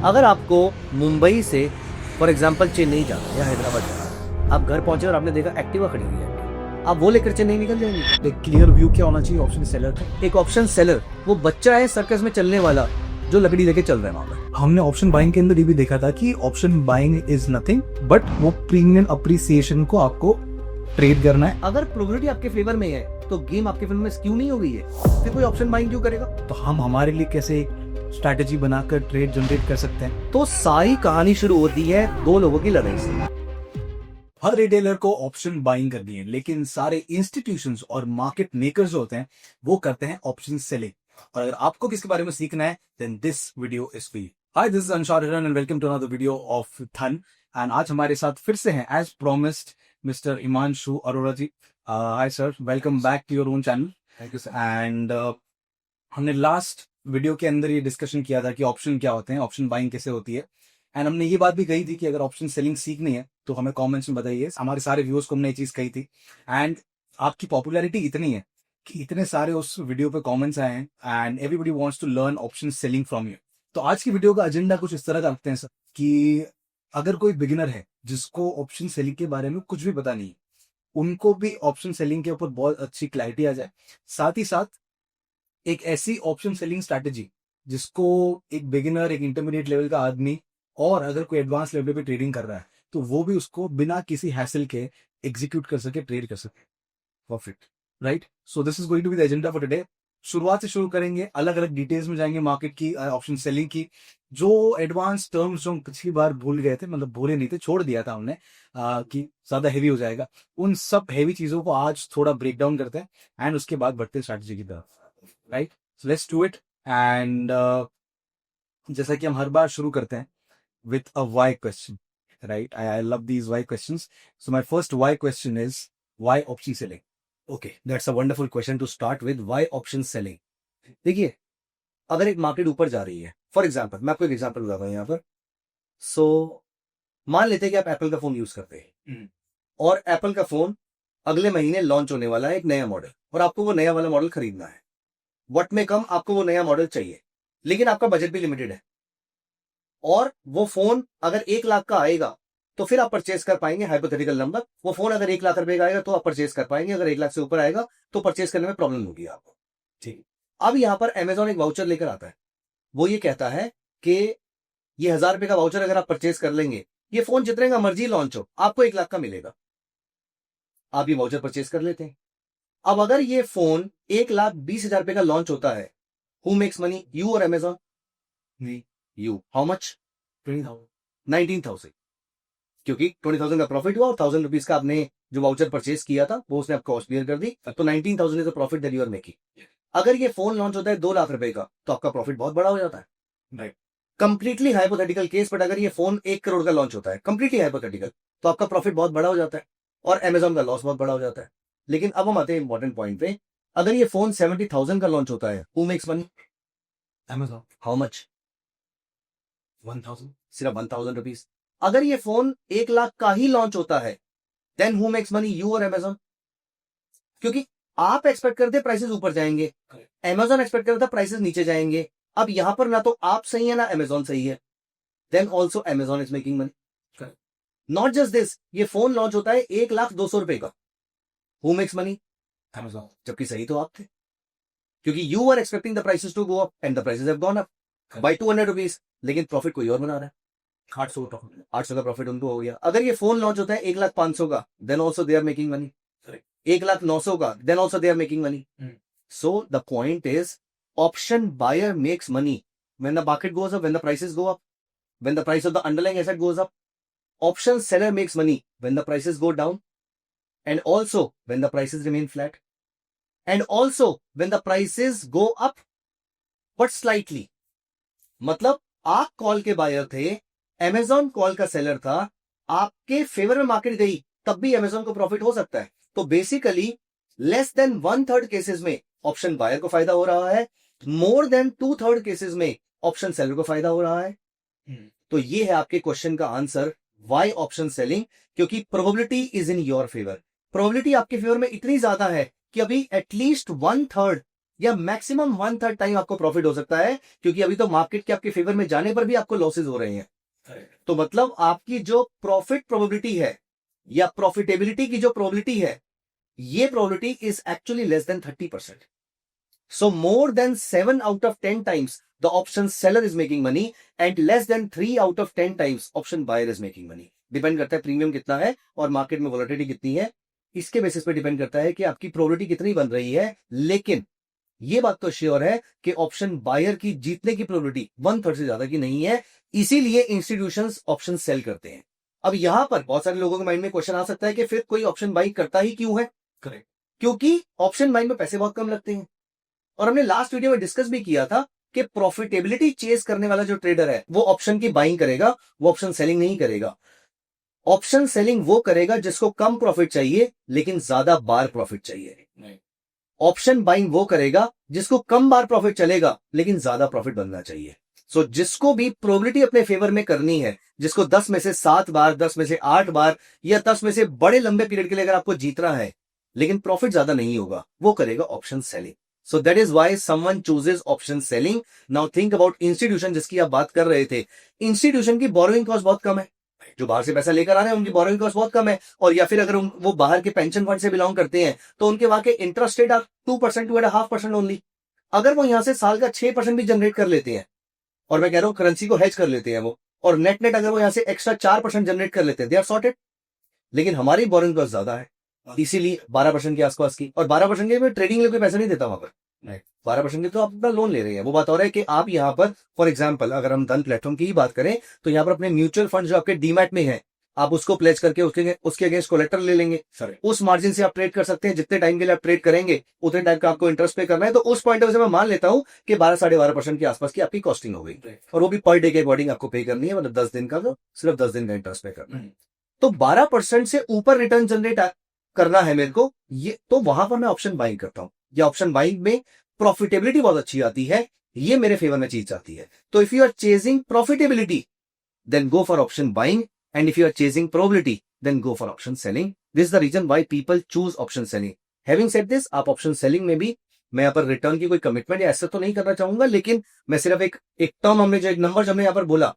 अगर आपको मुंबई से फॉर एग्जांपल चेन्नई जाना है या हैदराबाद जाना है, आप घर पहुंचे और आपने देखा एक्टिवा खड़ी हुई है, आप वो लेकर चेन्नई निकल जाएंगे। एक क्लियर व्यू क्या होना चाहिए ऑप्शन सेलर का? एक ऑप्शन सेलर वो बच्चा है सर्कस में चलने वाला जो लकड़ी लेके चल रहा है वहां पर। हमने ऑप्शन बाइंग के अंदर ये भी देखा था कि option buying is nothing but वो प्रीमियम अप्रिसिएशन को आपको ट्रेड करना है। अगर प्रोबेबिलिटी आपके फेवर में है तो गेम आपके फेवर में स्क्यू नहीं हो गई है, फिर कोई ऑप्शन बाइंग क्यों करेगा? तो हम हमारे लिए कैसे एक स्ट्रैटेजी बनाकर ट्रेड जनरेट कर सकते हैं? तो सारी कहानी शुरू होती है दो लोगों की लड़ाई से। हर रिटेलर को ऑप्शन बाइंग करनी है, लेकिन सारे इंस्टीट्यूशंस और मार्केट मेकर्स जो होते हैं वो करते हैं ऑप्शन सेलिंग। और अगर आपको किसके बारे में सीखना है then this video is for you. Hi, this is Anshar Hiran and welcome to another video of थन। एंड आज हमारे साथ फिर से हैं as promised mister Himanshu Arora ji. Hi sir, welcome back to your own channel. Thank you sir. And हमने लास्ट वीडियो के अंदर ये डिस्कशन किया था कि ऑप्शन क्या होते हैं, ऑप्शन बाइंग कैसे होती है। एंड हमने ये बात भी कही थी कि अगर ऑप्शन सेलिंग सीखनी है तो हमें कमेंट्स में बताइए। हमारे सारे व्यूअर्स को हमने ये चीज कही थी एंड आपकी पॉपुलैरिटी इतनी है कि इतने सारे उस वीडियो पे कमेंट्स आए हैं and everybody wants to learn option selling from you. तो आज की वीडियो का एजेंडा कुछ इस तरह का रखते हैं सर कि अगर कोई बिगिनर है जिसको ऑप्शन सेलिंग के बारे में कुछ भी पता नहीं है, उनको भी ऑप्शन सेलिंग के ऊपर बहुत अच्छी क्लैरिटी आ जाए। साथ ही साथ एक ऐसी ऑप्शन सेलिंग स्ट्रैटेजी जिसको एक बिगिनर, एक इंटरमीडिएट लेवल का आदमी और अगर कोई एडवांस लेवल पे ट्रेडिंग कर रहा है तो वो भी उसको बिना किसी हैसल के एग्जीक्यूट कर सके, ट्रेड कर सके। Perfect, right? So this is going to be the agenda for today. शुरुआत से शुरू करेंगे, अलग अलग डिटेल्स में जाएंगे मार्केट की, ऑप्शन सेलिंग की। जो एडवांस टर्म्स जो हम पिछली बार भूल गए थे, मतलब भूले नहीं थे, छोड़ दिया था हमने कि ज्यादा हेवी हो जाएगा, उन सब हेवी चीजों को आज थोड़ा ब्रेक डाउन करते हैं एंड उसके बाद बढ़ते हैं स्ट्रैटेजी की तरफ। Right, so let's do it. And जैसा कि हम हर बार शुरू करते हैं with a why question, right? I love these why questions. So my first why question is why option selling? Okay, that's a wonderful question to start with. Why option selling? देखिए, अगर एक market ऊपर जा रही है, for example मैं आपको एक एग्जांपल बताता हूं यहाँ पर। सो मान लेते हैं कि आप एप्पल का फोन यूज करते हैं और एप्पल का फोन अगले महीने लॉन्च होने वाला है, एक नया मॉडल, और आपको वो नया वाला मॉडल खरीदना है। व्हाट में कम, आपको वो नया मॉडल चाहिए, लेकिन आपका बजट भी लिमिटेड है और वो फोन अगर 1 लाख का आएगा तो फिर आप परचेज कर पाएंगे। हाइपोथेटिकल नंबर, वो फोन अगर 1 लाख रुपए का आएगा तो आप परचेज कर पाएंगे, अगर 1 लाख से ऊपर आएगा तो परचेज करने में प्रॉब्लम होगी आपको। ठीक, अब यहां पर अमेजॉन एक वाउचर लेकर आता है। वो ये कहता है कि ये 1000 रुपए का वाउचर अगर आप परचेज कर लेंगे, ये फोन जितने का मर्जी लॉन्च हो, आपको 1 लाख का मिलेगा। आप ये वाउचर परचेज कर लेते हैं। अब अगर ये फोन 1,20,000 रुपए का लॉन्च होता है, हु मेक्स मनी, यू और अमेजॉन? यू। How much? 19,000, क्योंकि 20,000 का प्रॉफिट हुआ और 1,000 रुपीज का आपने जो वाउचर परचेज किया था वो उसने आपको कॉस्ट क्लियर कर दी, तो 19,000 is the profit that you are making. अगर ये फोन लॉन्च होता है 2 लाख रुपए का तो आपका प्रॉफिट बहुत बड़ा हो जाता है। Right, completely hypothetical case, but अगर ये फोन 1 करोड़ का लॉन्च होता है, कंप्लीटली हाइपोथेटिकल, तो आपका प्रॉफिट बहुत बड़ा हो जाता है और अमेजॉन का लॉस बहुत बड़ा हो जाता है। लेकिन अब हम आते हैं इंपॉर्टेंट पॉइंट पे, अगर ये फोन 70,000 का लॉन्च होता है, who makes money? Amazon. How much? 1000। सिर्फ 1,000 रुपीज। अगर ये फोन 1 लाख का ही लॉन्च होता है then who makes money, you और अमेजॉन? क्योंकि आप एक्सपेक्ट करते प्राइसेस ऊपर जाएंगे, अमेजॉन एक्सपेक्ट करता प्राइसेस नीचे जाएंगे। अब यहां पर ना तो आप सही है ना अमेजॉन सही है, then also Amazon is making money. Not just this, ये फोन लॉन्च होता है 1,02,000 रुपए का, हु मेक्स मनी? अमेजॉन। जबकि सही तो आप थे, क्योंकि you are expecting the prices to go up and the prices have gone up by 200 rupees, लेकिन प्रॉफिट कोई और बना रहा है। 800 का प्रॉफिट उनको हो गया। अगर ये फोन लॉन्च होता है 1,05,000 का, then also they are making money. 1,09,000 का, then also they are making money. So the point is, option buyer makes money when the market goes up, when the prices go up, when the price of the underlying asset goes up. Option seller makes money when the prices go down, and also when the prices remain flat, and also when the prices go up but slightly. मतलब आप call के buyer थे, Amazon call का seller था, आपके favour में market गई, तब भी अमेजॉन को प्रॉफिट हो सकता है। तो बेसिकली लेस देन 1/3 केसेस में ऑप्शन बायर को फायदा हो रहा है, मोर देन 2/3 केसेस में ऑप्शन सेलर को फायदा हो रहा है। तो ये है आपके क्वेश्चन का आंसर, व्हाई ऑप्शन सेलिंग? क्योंकि probability is in your favour. Probability आपके फेवर में इतनी ज्यादा है कि अभी एटलीस्ट 1/3 या मैक्सिमम 1/3 टाइम आपको प्रॉफिट हो सकता है, क्योंकि अभी तो मार्केट के आपके फेवर में जाने पर भी आपको लॉसेज हो रहे हैं। तो मतलब आपकी जो प्रॉफिट प्रोबेबिलिटी है या प्रॉफिटेबिलिटी की जो प्रोबेबिलिटी है, ये probability is actually less than 30%. So more than 7 out of 10 times the option seller is making money and less than 3 out of 10 times option buyer is making money. Depend करता है premium कितना है और market में volatility कितनी है, इसके basis पे डिपेंड करता है कि आपकी प्रोबेबिलिटी कितनी बन रही है। लेकिन ये बात तो श्योर है कि ऑप्शन बायर की जीतने की प्रोबेबिलिटी 1/3 से ज्यादा की नहीं है, इसीलिए इंस्टीट्यूशंस ऑप्शन सेल करते हैं। अब यहां पर बहुत सारे लोगों के माइंड में क्वेश्चन आ सकता है कि फिर कोई ऑप्शन बाई करता ही क्यों है? करेक्ट, क्योंकि ऑप्शन बाइंग में पैसे बहुत कम लगते हैं। और हमने लास्ट वीडियो में डिस्कस भी किया था कि प्रॉफिटेबिलिटी चेस करने वाला जो ट्रेडर है वो ऑप्शन की बाइंग करेगा, वो ऑप्शन सेलिंग नहीं करेगा। ऑप्शन सेलिंग वो करेगा जिसको कम प्रॉफिट चाहिए लेकिन ज्यादा बार प्रॉफिट चाहिए। ऑप्शन बाइंग वो करेगा जिसको कम बार प्रॉफिट चलेगा लेकिन ज्यादा प्रॉफिट बनना चाहिए। सो जिसको भी प्रोबेबिलिटी अपने फेवर में करनी है, जिसको 10 में से 7 बार, 10 में से 8 बार या 10 में से बड़े लंबे पीरियड के लिए अगर आपको जीतना है लेकिन प्रॉफिट ज्यादा नहीं होगा, वो करेगा option selling. So that is why someone chooses option selling. Now think about institution जिसकी आप बात कर रहे थे। इंस्टीट्यूशन की बोरोइंग कॉस्ट बहुत कम है, जो बाहर से पैसा लेकर आ रहे हैं उनकी बोरोइंग कॉस्ट बहुत कम है। और या फिर अगर वो बाहर के पेंशन फंड से बिलोंग करते हैं तो उनके वहां के इंटरेस्ट रेट 2%, 2.5% ओनली। अगर वो यहां से साल का 6% भी जनरेट कर लेते हैं, और मैं कह रहा हूं करेंसी को हेज कर लेते हैं वो, और नेट नेट अगर वो यहां से एक्स्ट्रा 4% जनरेट कर लेते हैं, दे आर सॉर्टेड। लेकिन हमारी बोरोइंग कॉस्ट ज्यादा है, इसीलिए 12% के आसपास की। और 12% के में ट्रेडिंग लिए कोई पैसा नहीं देता वहां पर। 12% के तो आप अपना लोन ले रहे हैं। वो बात हो रहा है कि आप यहाँ पर फॉर एग्जांपल अगर हम धन प्लेटफॉर्म की ही बात करें तो यहाँ पर अपने म्यूचुअल फंड जो आपके डीमैट में है, आप उसको प्लेज करके उसके अगेंस्ट कोलेक्टर ले लेंगे। सर उस मार्जिन से आप ट्रेड कर सकते हैं। जितने टाइम के लिए आप ट्रेड करेंगे उतने टाइम का आपको इंटरेस्ट पे करना है। तो उस पॉइंट ऑफ व्यू से मैं मान लेता हूं कि 12-12.5% के आसपास की आपकी कॉस्टिंग हो गई, और वो भी पर डे के अकॉर्डिंग आपको पे करनी है, मतलब 10 दिन का, तो सिर्फ 10 दिन का इंटरेस्ट पे करना है। तो 12% से ऊपर रिटर्न जनरेट करना है मेरे को, ये तो वहां पर मैं ऑप्शन बाइंग करता हूं। या ऑप्शन बाइंग में प्रॉफिटेबिलिटी बहुत अच्छी आती है, ये मेरे फेवर में चीज आती है। तो if you are chasing profitability then go for option buying, and if you are chasing probability then go for option selling. This is the reason why people choose option selling. Having said this, आप option selling में भी, मैं यहाँ पर return की कोई commitment या ऐसा तो नहीं करना चाहूंगा, लेकिन मैं सिर्फ एक टर्म, हमने जो एक नंबर हमने यहाँ पर बोला,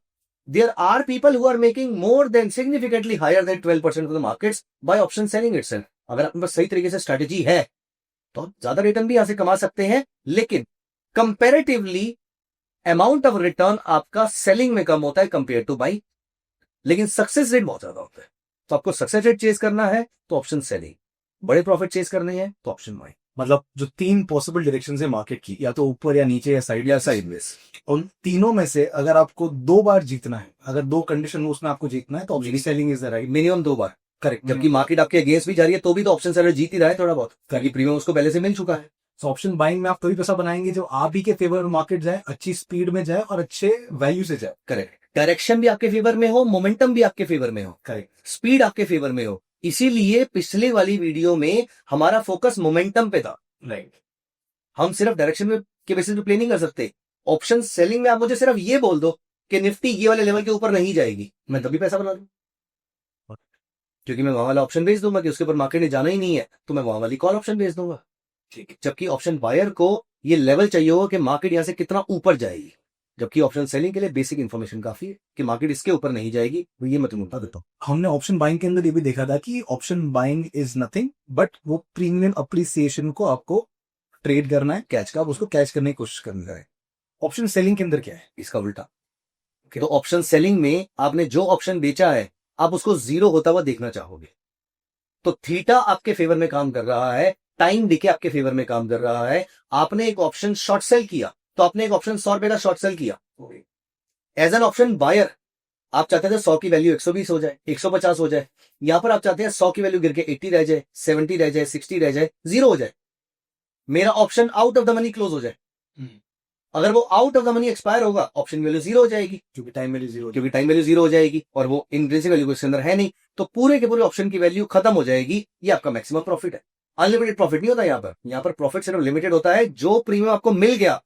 there are people who are making more than significantly higher than 12% of the markets by option selling itself. अगर आपके पास सही तरीके से स्ट्रेटेजी है तो आप ज्यादा रिटर्न भी यहां से कमा सकते हैं, लेकिन कंपैरेटिवली अमाउंट ऑफ रिटर्न आपका सेलिंग में कम होता है कंपेयर टू बाई, लेकिन सक्सेस रेट बहुत ज्यादा होता है। तो आपको सक्सेस रेट चेस करना है तो ऑप्शन सेलिंग, बड़े प्रॉफिट चेस करने हैं तो ऑप्शन बाई। मतलब जो 3 पॉसिबल डायरेक्शन है मार्केट की, या तो ऊपर या नीचे या साइडवेज, उन तीनों में से अगर आपको 2 बार जीतना है, अगर 2 कंडीशन उसमें आपको जीतना है, तो option selling is the right. Minimum 2 bar, correct. जबकि मार्केट आपके अगेंस्ट भी जा रही है तो भी तो ऑप्शन सेलर जीत ही रहा है थोड़ा बहुत, क्योंकि प्रीमियम उसको पहले से मिल चुका है। तो ऑप्शन बाइंग में आप तभी पैसा बनाएंगे जब आप ही के फेवर में मार्केट जाए, अच्छी स्पीड में जाए और अच्छे वैल्यू से जाए। करेक्ट, डायरेक्शन भी आपके फेवर में हो, मोमेंटम भी आपके फेवर में हो, करेक्ट, स्पीड आपके फेवर में हो। इसीलिए पिछले वाली वीडियो में हमारा फोकस मोमेंटम पे था। राइट। हम सिर्फ डायरेक्शन के बेसिस पे प्ले नहीं कर सकते। ऑप्शन सेलिंग में आप मुझे सिर्फ ये बोल दो कि निफ्टी ये वाले लेवल के ऊपर नहीं जाएगी, मैं तभी पैसा बना दूं, क्योंकि मैं वहां वाला ऑप्शन भेज दूंगा कि उसके ऊपर मार्केट ने जाना ही नहीं है, तो मैं वहां वाली कॉल ऑप्शन भेज दूंगा। ठीक है, जबकि ऑप्शन बायर को ये लेवल चाहिए होगा कि मार्केट यहां से कितना ऊपर जाएगी, जबकि ऑप्शन सेलिंग के लिए बेसिक इन्फॉर्मेशन काफी है कि मार्केट इसके ऊपर नहीं जाएगी। तो ये मैं तुम्हें बता देता हूँ। हमने ऑप्शन बाइंग के अंदर ये भी देखा था कि option buying is nothing but वो प्रीमियम अप्रिसिएशन को आपको ट्रेड करना है, कैच का, आप उसको कैच करने की कोशिश करना है। ऑप्शन सेलिंग के अंदर क्या है? इसका उल्टा। तो ऑप्शन सेलिंग में आपने जो ऑप्शन बेचा है आप उसको जीरो होता हुआ देखना चाहोगे। तो थीटा आपके फेवर में काम कर रहा है, टाइम डिके आपके फेवर में काम कर रहा है। आपने एक ऑप्शन शॉर्ट सेल किया तो आपने एक ऑप्शन 100 रुपए का शॉर्ट सेल किया। एज एन ऑप्शन बायर आप चाहते थे 100 की वैल्यू 120 हो जाए, 150 हो जाए। यहां पर आप चाहते हैं 100 की वैल्यू गिर के 80 रह जाए, 70 रह जाए, 60 रह जाए, 0 हो जाए, मेरा option out of the money close हो जाए। अगर वो out of the money expire होगा, ऑप्शन वैल्यू 0 हो जाएगी, क्योंकि टाइम वैल्यू 0 हो जाएगी, और वो इंट्रिंसिक वैल्यू इसके अंदर है नहीं, तो पूरे के पूरे ऑप्शन की वैल्यू खत्म हो जाएगी। ये आपका मैक्सिमम प्रॉफिट है। अनलिमिटेड प्रॉफिट नहीं होता यहाँ पर प्रॉफिट सिर्फ लिमिटेड होता है। जो प्रीमियम आपको मिल गया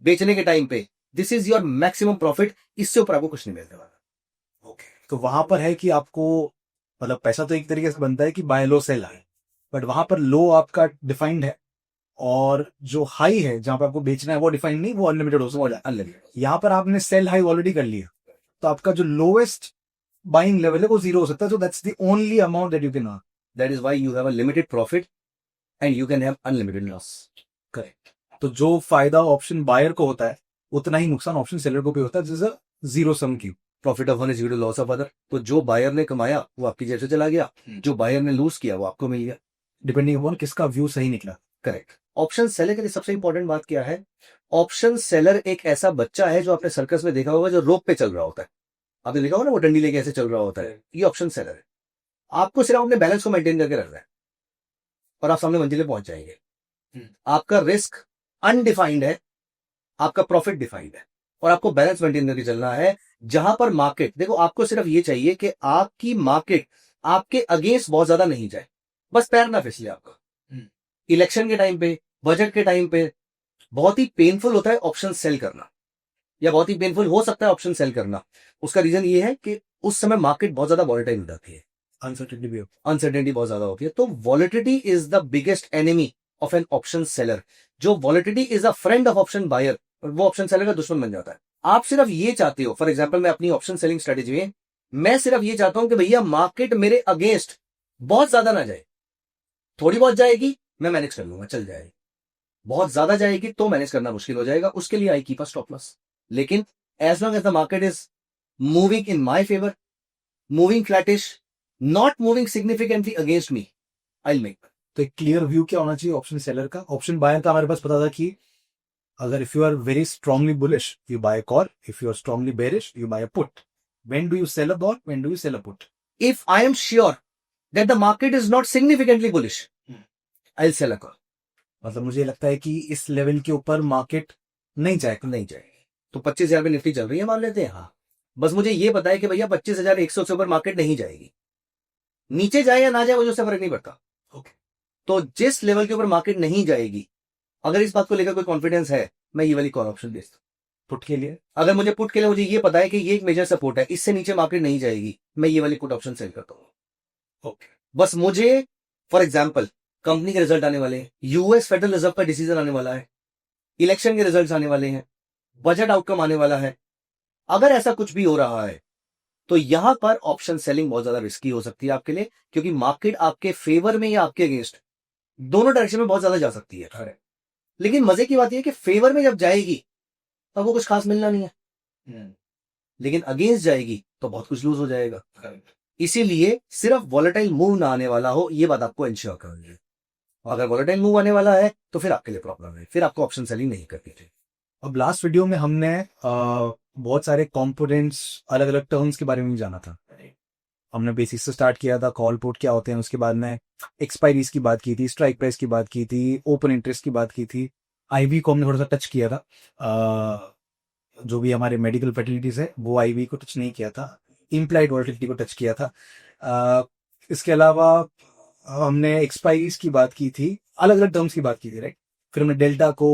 बेचने के टाइम पे, this is your maximum profit, इससे ऊपर आपको कुछ नहीं मिलने वाला। ओके, तो वहां पर है कि आपको, मतलब पैसा तो एक तरीके से बनता है कि बाय लो सेल है, बट वहां पर लो आपका डिफाइंड है, और जो हाई है जहां पे आपको बेचना है वो डिफाइंड नहीं, वो अनलिमिटेड हो सकता है। अनलिमिटेड। यहाँ पर आपने सेल हाई ऑलरेडी कर लिया, तो आपका जो लोएस्ट बाइंग लेवल है वो जीरो हो सकता है। So that's the only amount that you can earn. That is why you have a limited profit and you can have unlimited loss. Correct. तो जो फायदा ऑप्शन बायर को होता है उतना ही नुकसान ऑप्शन सेलर को भी होता है, जैसे जीरो सम की। Profit of one is to loss of other. तो जो बायर ने कमाया वो आपकी जेब से चला गया, जो बायर ने लूज किया वो आपको मिल गया, डिपेंडिंग अपॉन किसका व्यू सही निकला। करेक्ट। ऑप्शन सेलर के लिए सबसे इंपॉर्टेंट बात क्या है? ऑप्शन सेलर एक ऐसा बच्चा है जो आपने सर्कस में देखा होगा, जो रोप पे चल रहा होता है। आपने देखा होगा ना, वो डंडी लेके ऐसे चल रहा होता है। ये ऑप्शन सेलर है। आपको सिर्फ अपने बैलेंस को मेंटेन करके रखना है और आप सामने मंजिले पहुंच जाएंगे। आपका रिस्क अनडिफाइंड है, आपका प्रॉफिट डिफाइंड है, और आपको बैलेंस मेंटेन करके चलना है। जहां पर मार्केट, देखो आपको सिर्फ ये चाहिए कि आपकी मार्केट आपके अगेंस्ट बहुत ज्यादा नहीं जाए, बस पैर ना फिसले आपका। इलेक्शन के टाइम पे, बजट के टाइम पे बहुत ही पेनफुल होता है ऑप्शन सेल करना, या बहुत ही पेनफुल हो सकता है ऑप्शन सेल करना। उसका रीजन ये है कि उस समय मार्केट बहुत ज्यादा वॉलेटाइल हो जाती है, अनसर्टेनिटी बहुत ज्यादा होती है। तो volatility is the biggest enemy of an option seller. जो volatility is a friend of option buyer, वो ऑप्शन सेलर का दुश्मन बन जाता है। आप सिर्फ ये चाहते हो, फॉर एग्जाम्पल मैं अपनी ऑप्शन सेलिंग स्ट्रेटेजी में, मैं सिर्फ ये चाहता हूं कि भैया मार्केट मेरे अगेंस्ट बहुत ज्यादा ना जाए। थोड़ी बहुत जाएगी मैं मैनेज कर लूंगा, चल जाएगी। बहुत ज्यादा जाएगी तो मैनेज करना मुश्किल हो जाएगा, उसके लिए I keep a stop loss. लेकिन as long as the market is moving in my favour, moving flattish, not moving significantly against me, I make. तो एक क्लियर व्यू क्या होना चाहिए ऑप्शन सेलर का? ऑप्शन बायर का हमारे पास पता था कि अगर if you are very strongly bullish you buy call, if you are strongly bearish you buy a put. When do you sell a call, when do you sell a put? If I am sure that the market is not significantly bullish, I'll sell a call. मतलब मुझे लगता है कि इस level के ऊपर market नहीं जाएगा। नहीं जाएगी तो 25,000 पे निफ्टी चल रही है मान लेते हैं, हाँ, बस मुझे ये पता है कि भैया 25,100 से ऊपर मार्केट नहीं जाएगी। नीचे जाए या ना जाए मुझे उससे फर्क नहीं पड़ता। ओके। तो जिस लेवल के ऊपर मार्केट नहीं जाएगी, अगर इस बात को लेकर कोई कॉन्फिडेंस है, मैं ये वाली कॉल ऑप्शन बेचता हूं। पुट के लिए अगर मुझे पुट के लिए मुझे ये पता है कि ये एक मेजर सपोर्ट है, इससे नीचे मार्केट नहीं जाएगी, मैं ये वाली पुट ऑप्शन सेल करता हूं। ओके। बस मुझे, फॉर एग्जाम्पल, कंपनी के रिजल्ट आने वाले हैं, यूएस फेडरल रिजर्व का डिसीजन आने वाला है, इलेक्शन के रिजल्ट्स आने वाले हैं, बजट आउटकम आने वाला है, अगर ऐसा कुछ भी हो रहा है तो यहां पर ऑप्शन सेलिंग बहुत ज्यादा रिस्की हो सकती है आपके लिए, क्योंकि मार्केट आपके फेवर में या आपके अगेंस्ट दोनों डायरेक्शन में बहुत ज्यादा जा सकती है। लेकिन मजे की बात यह है कि फेवर में जब जाएगी तब वो कुछ खास मिलना नहीं है, लेकिन अगेंस्ट जाएगी तो बहुत कुछ लूज हो जाएगा। इसीलिए सिर्फ वॉलेटाइल मूव ना आने वाला हो, ये बात आपको इंश्योर करनी है। अगर वॉलेटाइल मूव आने वाला है तो फिर आपके लिए प्रॉब्लम है, फिर आपको ऑप्शन सेलिंग नहीं करनी चाहिए। अब लास्ट वीडियो में हमने बहुत सारे कंपोनेंट्स, अलग अलग टर्म्स के बारे में भी जाना था। हमने बेसिक से स्टार्ट किया था, कॉल पुट क्या होते हैं, उसके बाद में एक्सपायरीज की बात की थी, स्ट्राइक प्राइस की बात की थी, ओपन इंटरेस्ट की बात की थी, आईवी को हमने थोड़ा सा टच किया था। जो भी हमारे मेडिकल फैसिलिटीज है वो आईवी को टच नहीं किया था, इम्प्लाइड वॉलेटिलिटी को टच किया था। इसके अलावा हमने एक्सपायरीज की बात की थी, अलग अलग टर्म्स की बात की थी, राइट। फिर हमने डेल्टा को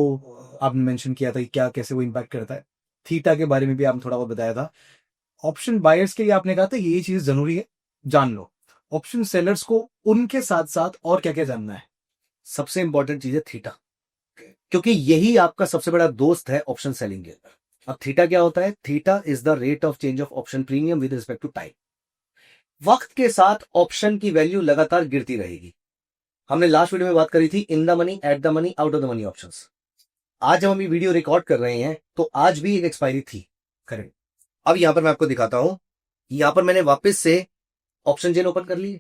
आपने मेंशन किया था कि क्या कैसे वो इम्पैक्ट करता है। थीटा के बारे में भी आपने थोड़ा बहुत बताया था। ऑप्शन बायर्स के लिए आपने कहा था ये चीज जरूरी है, जान लो। ऑप्शन सेलर्स को उनके साथ साथ और क्या क्या जानना है? सबसे इंपॉर्टेंट चीज है थीटा, क्योंकि यही आपका सबसे बड़ा दोस्त है ऑप्शन सेलिंग के अंदर। अब थीटा क्या होता है? Theta is the rate of change of option premium with respect to time. वक्त के साथ ऑप्शन की वैल्यू लगातार गिरती रहेगी। हमने लास्ट वीडियो में बात करी थी in the money, at the money, out of the money options. आज जब हम ये वीडियो रिकॉर्ड कर रहे हैं तो आज भी एक एक्सपायरी थी, करेक्ट। अब यहां पर मैं आपको दिखाता हूं, यहां पर मैंने वापस से ऑप्शन चेन ओपन कर ली।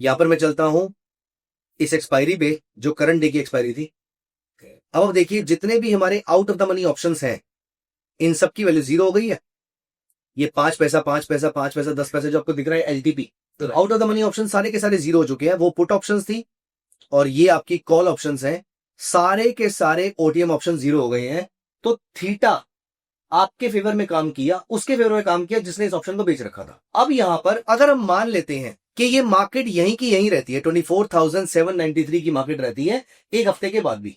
यहां पर मैं चलता हूं इस एक्सपायरी पे जो करंट डे की एक्सपायरी थी। अब देखिए जितने भी हमारे out of the money options हैं इन सब की वैल्यू जीरो हो गई है। ये 5 पैसा 5 पैसा 5 पैसा 10 पैसा जो आपको दिख रहा है एलटीपी, तो out of the money option सारे के सारे जीरो हो चुके हैं। वो पुट ऑप्शंस थी और ये आपकी कॉल ऑप्शंस हैं, सारे के सारे ओटीएम ऑप्शन जीरो हो गए हैं। तो थीटा आपके फेवर में काम किया, उसके फेवर में काम किया जिसने इस ऑप्शन को बेच रखा था। अब यहां पर अगर हम मान लेते हैं कि ये मार्केट यहीं की यहीं रहती है, 24,793 की मार्केट रहती है एक हफ्ते के बाद भी,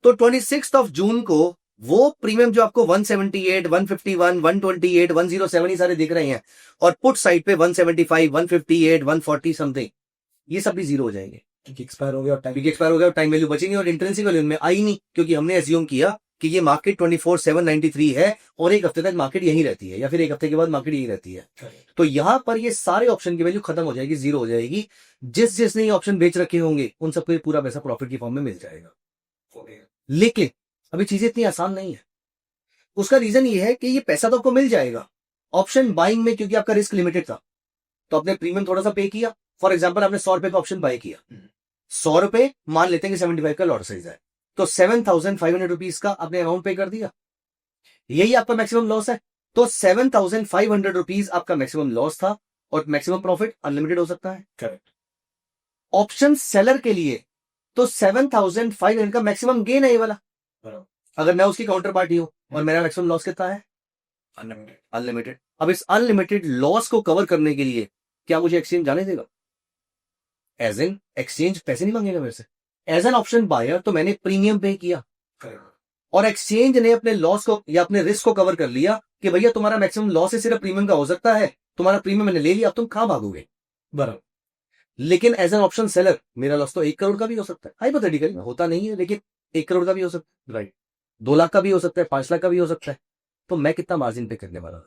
तो 26 जून को वो प्रीमियम जो आपको 178, 151, 128, 107 ही सारे दिख रहे हैं, और पुट साइड पे 175, 158, 140 समथिंग, ये सब भी जीरो हो जाएंगे। क्योंकि एक्सपायर हो गया और टाइम क्योंकि एक्सपायर हो गया और टाइम वैल्यू बची नहीं और इंट्रिंसिक वैल्यू में आई नहीं, क्योंकि हमने एज्यूम किया कि ये मार्केट 24/7 है और एक हफ्ते तक मार्केट यही रहती है या फिर एक हफ्ते के बाद मार्केट यही रहती है। तो यहां पर ये सारे ऑप्शन की वैल्यू खत्म हो जाएगी, जीरो हो जाएगी। जिसने ये ऑप्शन बेच रखे होंगे उन सबको ये पूरा पैसा प्रॉफिट की फॉर्म में मिल जाएगा। लेकिन अभी चीजें इतनी आसान नहीं है। उसका रीजन ये है कि ये पैसा तो आपको मिल जाएगा ऑप्शन बाइंग में, क्योंकि आपका रिस्क लिमिटेड था तो आपने प्रीमियम थोड़ा सा पे किया। फॉर एग्जाम्पल आपने 100 रुपए का ऑप्शन बाय किया, 100 रुपए मान लेते हैं कि 75 का लॉट साइज है, तो 7,500 रुपीज का आपने अमाउंट पे कर दिया, यही आपका मैक्सिमम लॉस है। तो 7,500 रुपीज आपका मैक्सिमम लॉस था और मैक्सिमम प्रॉफिट अनलिमिटेड हो सकता है। करेक्ट। ऑप्शन सेलर के लिए तो 7,500 का मैक्सिमम गेन है ये वाला, अगर मैं उसकी काउंटर पार्टी हूं, और मेरा मैक्सिमम लॉस कितना है? अनलिमिटेड। अनलिमिटेड। अब इस अनलिमिटेड लॉस को कवर करने के लिए क्या मुझे एक्सचेंज जाने देगा? एज एन एक्सचेंज पैसे नहीं मांगेगा मेरे से। एज एन ऑप्शन बायर तो मैंने प्रीमियम पे किया और एक्सचेंज ने अपने लॉस को या अपने रिस्क को कवर कर लिया कि भैया तुम्हारा मैक्सिमम लॉस सिर्फ प्रीमियम का हो सकता है, तुम्हारा प्रीमियम मैंने ले लिया, अब तुम कहां भागोगे? बराबर। लेकिन एज एन ऑप्शन सेलर मेरा लॉस तो 1 करोड़ का भी हो सकता है, हाइपोथेटिकली, होता नहीं है लेकिन 1 करोड़ का भी हो सकता है, राइट, 2 लाख का भी हो सकता है, 5 लाख का भी हो सकता है। तो मैं कितना मार्जिन पे करने वाला हूं?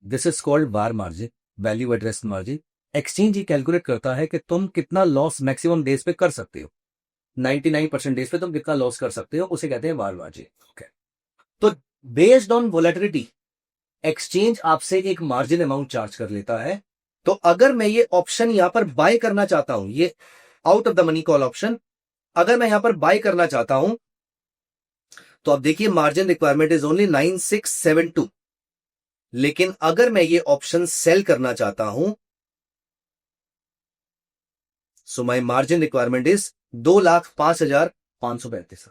This is called bar margin, value at risk margin. Exchange he calculate करता है कि तुम कितना लॉस मैक्सिमम डेज पे कर सकते हो, 99% डेज पे तुम कितना लॉस कर सकते हो, उसे कहते हैं बार मार्जिन। ओके, तो बेस्ड ऑन वोलेटिलिटी एक्सचेंज आपसे एक मार्जिन अमाउंट चार्ज कर लेता है। तो अगर मैं ये ऑप्शन यहां पर बाय करना चाहता हूं, ये out of the money call option, अगर मैं यहां पर बाय करना चाहता हूं तो अब देखिए मार्जिन रिक्वायरमेंट इज ओनली 9672, लेकिन अगर मैं ये ऑप्शन सेल करना चाहता हूं so my margin requirement is 2,05,535।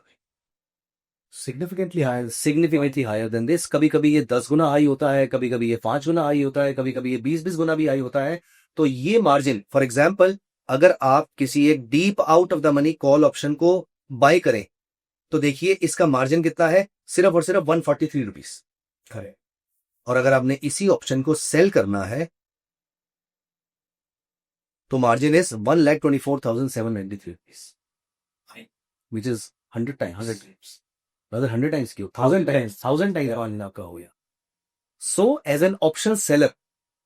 Significantly higher than this. कभी कभी ये 10 गुना हाई होता है, कभी कभी ये 5 गुना हाई होता है, कभी कभी ये 20 गुना भी हाई होता है। तो ये मार्जिन, फॉर एग्जाम्पल अगर आप किसी एक deep out of the money call option को बाय करें तो देखिए इसका मार्जिन कितना है, सिर्फ और सिर्फ 143 रुपीज। और अगर आपने इसी ऑप्शन को सेल करना है तो margin is 1,24,793 rupees, which is 100 times, 100 times क्यों, 1000 टाइम्स आपका हो गया। So as an option seller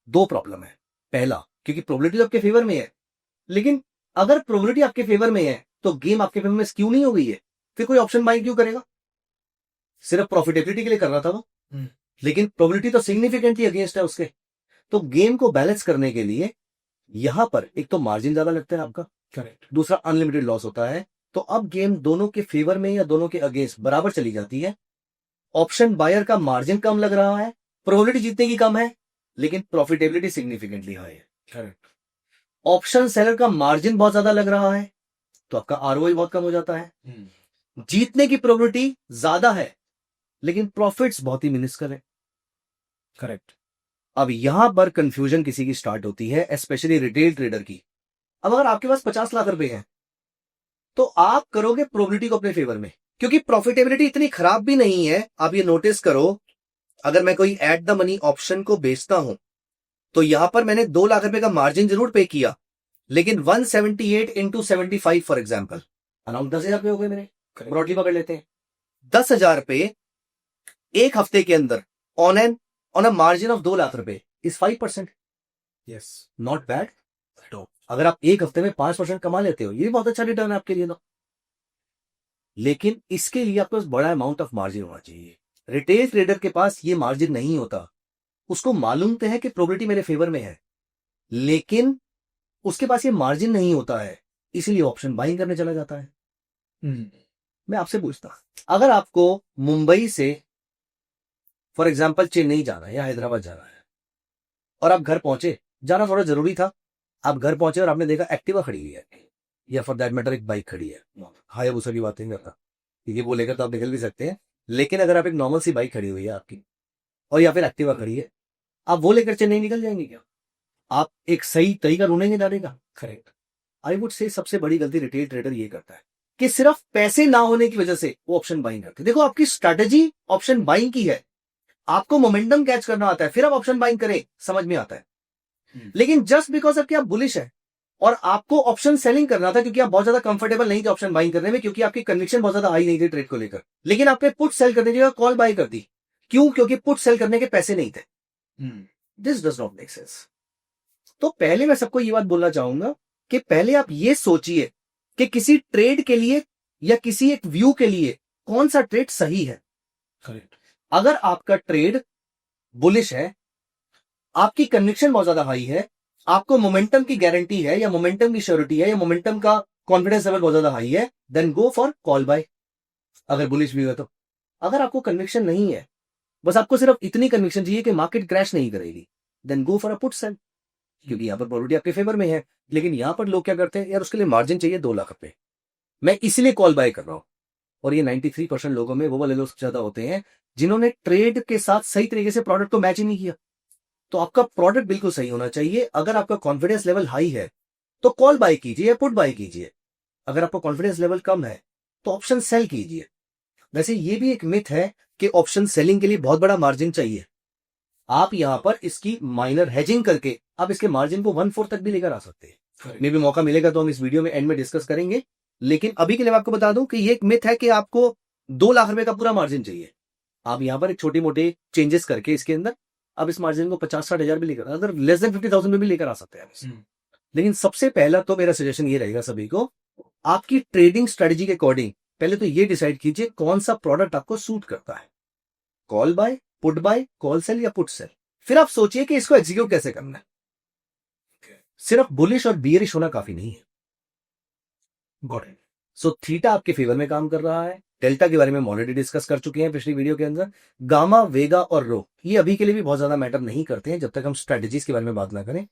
दो प्रॉब्लम है। पहला, क्योंकि प्रोबेबिलिटी तो आपके फेवर में है, लेकिन अगर प्रोबेबिलिटी आपके फेवर में है तो गेम आपके फेवर में स्क्यू नहीं हो गई है, फिर कोई ऑप्शन बाइंग क्यों करेगा? सिर्फ प्रॉफिटेबिलिटी के लिए कर रहा था वो, लेकिन प्रोबेबिलिटी तो सिग्निफिकेंटली अगेंस्ट है उसके। तो गेम को बैलेंस करने के लिए यहां पर एक तो मार्जिन ज्यादा लगता है आपका, करेक्ट, दूसरा अनलिमिटेड लॉस होता है। तो अब गेम दोनों के फेवर में या दोनों के अगेंस्ट बराबर चली जाती है। ऑप्शन बायर का मार्जिन कम लग रहा है, प्रोबेबिलिटी जीतने की कम है, लेकिन प्रॉफिटेबिलिटी सिग्निफिकेंटली हाई है। करेक्ट। ऑप्शन सेलर का मार्जिन बहुत ज्यादा लग रहा है तो आपका आरओआई बहुत कम हो जाता है। जीतने की प्रोबेबिलिटी ज्यादा है लेकिन प्रॉफिट्स बहुत ही मिनिस्कल है। करेक्ट। अब यहां पर कंफ्यूजन किसी की स्टार्ट होती है, स्पेशली रिटेल ट्रेडर की। अब अगर आपके पास 50 लाख रुपए हैं तो आप करोगे प्रोबेबिलिटी को अपने फेवर में, क्योंकि प्रॉफिटेबिलिटी इतनी खराब भी नहीं है। आप ये नोटिस करो, अगर मैं कोई एट द मनी ऑप्शन को बेचता हूं तो यहां पर मैंने 2 लाख रुपए का मार्जिन जरूर पे किया, लेकिन 178 इंटू 75 फॉर एग्जाम्पल, अराउंड 10,000 रुपए हो गए मेरे, ब्रॉडली पकड़ लेते हैं। 10,000 रुपए एक हफ्ते के अंदर on a margin of 2 lakh रुपए इज 5%। Yes, not bad. अगर आप एक हफ्ते में 5% कमा लेते हो, ये भी बहुत अच्छा रिटर्न है आपके लिए तो। लेकिन इसके लिए आपके पास बड़ा अमाउंट ऑफ मार्जिन होना चाहिए। रिटेल ट्रेडर के पास ये मार्जिन नहीं होता। उसको मालूम तो है कि प्रोबेबिलिटी मेरे फेवर में है, लेकिन उसके पास ये मार्जिन नहीं होता है, इसीलिए ऑप्शन बाइंग करने चला जाता है। मैं आपसे पूछता, अगर आपको मुंबई से फॉर एग्जाम्पल चेन्नई जाना है या हैदराबाद जाना है और आप घर पहुंचे, जाना थोड़ा जरूरी था, आप घर पहुंचे और आपने देखा एक्टिवा खड़ी हुई है या फॉर दैट मैटर एक बाइक खड़ी है, हायाबुसा की बात नहीं करता, क्योंकि वो लेकर तो आप निकल भी सकते हैं, लेकिन अगर आप एक नॉर्मल सी बाइक खड़ी हुई है आपकी और या फिर एक्टिवा खड़ी है, आप वो लेकर चेन्नई निकल जाएंगे क्या? आप एक सही तरीका ढूंढेंगे जाने का? करेक्ट। आई वुड से सबसे बड़ी गलती रिटेल ट्रेडर ये करता है कि सिर्फ पैसे ना होने की वजह से वो ऑप्शन बाइंग करते हैं। देखो, आपकी स्ट्रैटेजी ऑप्शन बाइंग की है, आपको मोमेंटम कैच करना आता है, फिर आप ऑप्शन बाइंग करें, समझ में आता है। लेकिन जस्ट बिकॉज आपकी आप बुलिश है, और आपको ऑप्शन सेलिंग करना था क्योंकि आप बहुत ज्यादा कंफर्टेबल नहीं थे ऑप्शन बाइंग करने में, क्योंकि आपकी कन्विक्शन बहुत ज्यादा हाई नहीं थी ट्रेड को लेकर, लेकिन आपने पुट सेल करने की जगह कॉल बाय कर दी। क्यों? क्योंकि पुट सेल करने के पैसे नहीं थे। This does not make sense. तो पहले मैं सबको ये बात बोलना चाहूंगा कि पहले आप ये सोचिए कि किसी ट्रेड के लिए या किसी एक व्यू के लिए कौन सा ट्रेड सही है। करेक्ट। अगर आपका ट्रेड बुलिश है, आपकी कन्विक्शन बहुत ज्यादा हाई है, आपको मोमेंटम की गारंटी है या मोमेंटम की श्योरिटी है या मोमेंटम का कॉन्फिडेंस लेवल बहुत ज्यादा हाई है, then go for call buy, अगर बुलिश व्यू है तो। अगर आपको कन्विक्शन नहीं है, बस आपको सिर्फ इतनी कन्विक्शन चाहिए कि मार्केट क्रैश नहीं करेगी, then go for a put sell, क्योंकि यहां पर प्रोबेबिलिटी आपके फेवर में है। लेकिन यहां पर लोग क्या करते हैं, यार उसके लिए मार्जिन चाहिए 2 लाख रुपए, मैं इसलिए कॉल बाय कर रहा हूं। और ये 93% लोगों में वो वाले लोग ज्यादा होते हैं जिन्होंने ट्रेड के साथ सही तरीके से प्रोडक्ट को मैच ही नहीं किया। तो आपका प्रोडक्ट बिल्कुल सही होना चाहिए। अगर आपका कॉन्फिडेंस लेवल हाई है तो कॉल बाय कीजिए या पुट बाय कीजिए। अगर आपका कॉन्फिडेंस लेवल कम है तो ऑप्शन सेल कीजिए। वैसे ये भी एक मिथ है कि ऑप्शन सेलिंग के लिए बहुत बड़ा मार्जिन चाहिए। आप यहां पर इसकी माइनर हेजिंग करके आप इसके मार्जिन को 1/4 तक भी लेकर आ सकते हैं। मे भी मौका मिलेगा तो हम इस वीडियो में एंड में डिस्कस करेंगे, लेकिन अभी के लिए मैं आपको बता दूं कि ये एक मिथ है कि आपको 2 लाख रुपए का पूरा मार्जिन चाहिए। आप यहां पर एक छोटी मोटे चेंजेस करके इसके अंदर आप इस मार्जिन को 50-60 हजार भी लेकर, अगर लेस देन 50,000 में भी लेकर आ सकते हैं। लेकिन सबसे पहला तो मेरा सजेशन ये रहेगा सभी को, आपकी ट्रेडिंग स्ट्रेटेजी के अकॉर्डिंग पहले तो ये डिसाइड कीजिए कौन सा प्रोडक्ट आपको सूट करता है, call buy, put buy, call sell या पुट सेल। फिर आप सोचिए कि इसको एग्जीक्यूट कैसे करना है। सिर्फ बुलिश और बियरिश होना काफी नहीं है। Got it. सो थीटा आपके फेवर में काम कर रहा है। डेल्टा के बारे में हम ऑलरेडी डिस्कस कर चुके हैं पिछली वीडियो के अंदर। गामा, वेगा और रो ये अभी के लिए भी बहुत ज्यादा मैटर नहीं करते हैं जब तक हम स्ट्रेटेजीज के बारे में बात ना करें।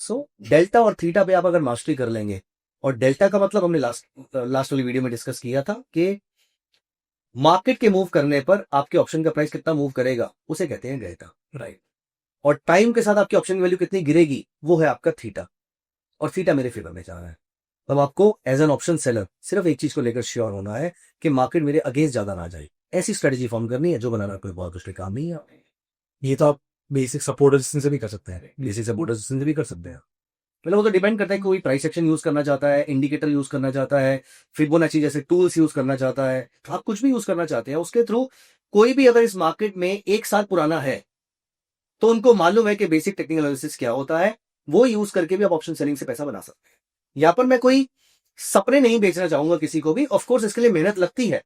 सो डेल्टा और थीटा पे आप अगर मास्टरी कर लेंगे, और डेल्टा का मतलब हमने लास्ट वाली वीडियो में डिस्कस किया था कि मार्केट के मूव करने पर आपके ऑप्शन का प्राइस कितना मूव करेगा, उसे कहते हैं डेल्टा, राइट। और टाइम के साथ आपकी ऑप्शन की वैल्यू कितनी गिरेगी, वो है आपका थीटा। और थीटा मेरे फेवर में जा रहा है। अब आपको एज एन ऑप्शन सेलर सिर्फ एक चीज को लेकर श्योर होना है कि मार्केट मेरे अगेंस्ट ज्यादा ना जाए। ऐसी स्ट्रेटेजी फॉर्म करनी है जो बनाना कोई बहुत मुश्किल काम नहीं है। ये तो आप बेसिक सपोर्ट रेजिस्टेंस से भी कर सकते हैं। बेसिक सपोर्ट रेजिस्टेंस से भी कर सकते हैं। मतलब वो तो डिपेंड करता है कि कोई प्राइस एक्शन यूज करना चाहता है, इंडिकेटर यूज करना चाहता है, फिबोनाची जैसे टूल्स यूज करना चाहता है, आप कुछ भी यूज करना चाहते हैं उसके थ्रू। कोई भी अगर इस मार्केट में 1 साल पुराना है तो उनको मालूम है कि बेसिक टेक्निकल एनालिसिस क्या होता है, वो यूज करके भी आप ऑप्शन सेलिंग से पैसा बना सकते हैं। यहां पर मैं कोई सपने नहीं बेचना चाहूंगा किसी को भी। ऑफ कोर्स इसके लिए मेहनत लगती है,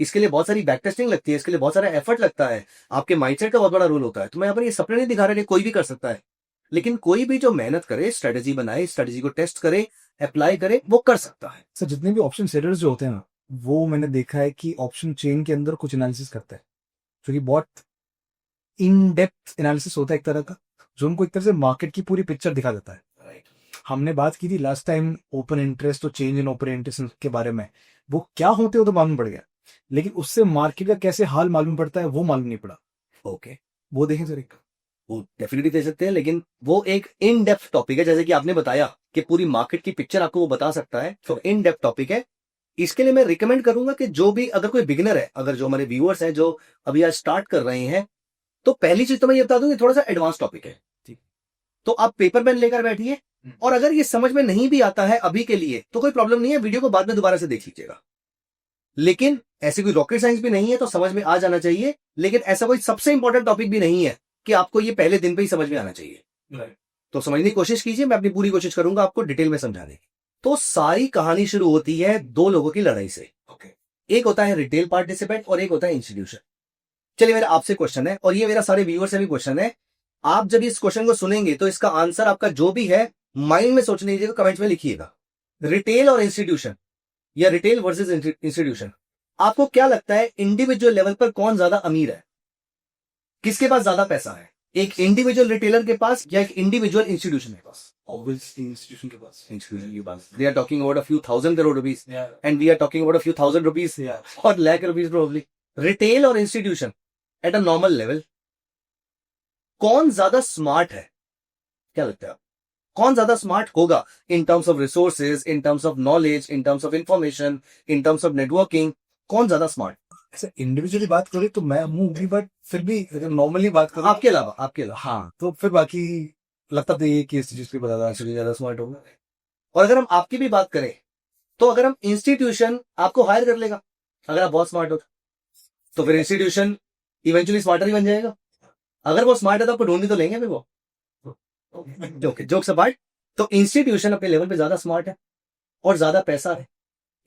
इसके लिए बहुत सारी बैक टेस्टिंग लगती है, इसके लिए बहुत सारा एफर्ट लगता है, आपके माइंडसेट का बहुत बड़ा रोल होता है। तो मैं यहाँ पर ये सपने नहीं दिखा रहा कि कोई भी कर सकता है, लेकिन कोई भी जो मेहनत करे, स्ट्रेटेजी बनाए, स्ट्रेटेजी को टेस्ट करे, अप्लाई करे, वो कर सकता है। सर जितने भी ऑप्शन सेलर्स जो होते हैं ना, वो मैंने देखा है कि ऑप्शन चेन के अंदर कुछ एनालिसिस करते हैं जो कि बहुत इन डेप्थ एनालिसिस होता है एक तरह का, जो उनको एक तरह से मार्केट की पूरी पिक्चर दिखा देता है। हमने बात की थी लास्ट टाइम ओपन इंटरेस्ट और चेंज इन ओपन इंटरेस्ट के बारे में, वो क्या होते हो तो मालूम पड़ गया, लेकिन उससे मार्केट का कैसे हाल मालूम पड़ता है वो मालूम नहीं पड़ा। ओके, वो देखें सर एक, वो डेफिनेटली दे सकते हैं, लेकिन वो एक इन डेप्थ टॉपिक है। जैसे कि आपने बताया कि पूरी मार्केट की पिक्चर आपको वो बता सकता है, तो इन डेप्थ टॉपिक है। इसके लिए मैं रिकमेंड करूंगा कि जो भी अगर कोई बिगिनर है, अगर जो हमारे व्यूअर्स हैं जो अभी आज स्टार्ट कर रहे हैं, तो पहली चीज तो मैं ये बता दूं, ये थोड़ा सा एडवांस टॉपिक है। ठीक। तो आप पेपर पेन लेकर बैठिए, और अगर ये समझ में नहीं भी आता है अभी के लिए तो कोई प्रॉब्लम नहीं है, वीडियो को बाद में दोबारा से देख लीजिएगा। लेकिन ऐसी कोई रॉकेट साइंस भी नहीं है, तो समझ में आ जाना चाहिए। लेकिन ऐसा कोई सबसे इंपॉर्टेंट टॉपिक भी नहीं है कि आपको ये पहले दिन पे ही समझ में आना चाहिए। तो समझने की कोशिश कीजिए, मैं अपनी पूरी कोशिश करूंगा आपको डिटेल में समझाने की। तो सारी कहानी शुरू होती है 2 लोगों की लड़ाई से। एक होता है रिटेल पार्टिसिपेंट और एक होता है इंस्टीट्यूशन। चलिए मेरा आपसे क्वेश्चन है, और ये मेरा सारे व्यूअर से भी क्वेश्चन है। आप जब इस क्वेश्चन को सुनेंगे तो इसका आंसर आपका जो भी है माइंड में सोचने दीजिएगा, कमेंट में लिखिएगा। रिटेल और इंस्टीट्यूशन, या रिटेल वर्सेस इंस्टीट्यूशन, आपको क्या लगता है इंडिविजुअल लेवल पर कौन ज्यादा अमीर है? किसके पास ज्यादा पैसा है, एक इंडिविजुअल रिटेलर के पास या एक इंडिविजुअल इंस्टीट्यूशन के पास? ऑब्वियसली इंस्टीट्यूशन के पास। इंस्टीट्यूशन के पास। They are talking about a few thousand crore rupees, Yeah. and we are talking about a few thousand rupees or lakh rupees probably. Retail और institution at a normal level, कौन ज्यादा smart है? क्या लगता है, कौन ज्यादा स्मार्ट होगा in terms of resources, in terms of knowledge, in terms of information, in terms of networking? कौन ज्यादा स्मार्ट? ऐसे इंडिविजुअली बात करें तो मैं हूँ, बट फिर भी अगर नॉर्मली बात करूं, आपके अलावा हाँ, तो फिर बाकी लगता तो ये कि इस चीज की बता एक्चुअली ज्यादा स्मार्ट होगा। और अगर हम आपकी भी बात करें तो अगर हम इंस्टीट्यूशन आपको हायर कर लेगा अगर आप बहुत स्मार्ट हो तो फिर इंस्टीट्यूशन इवेंचुअली स्मार्टर ही बन जाएगा। अगर वो स्मार्ट है तो आपको ढूंढ भी तो लेंगे फिर वो। ओके, जोक्स अपार्ट, तो इंस्टीट्यूशन अपने लेवल पे ज्यादा स्मार्ट है और ज्यादा पैसा है।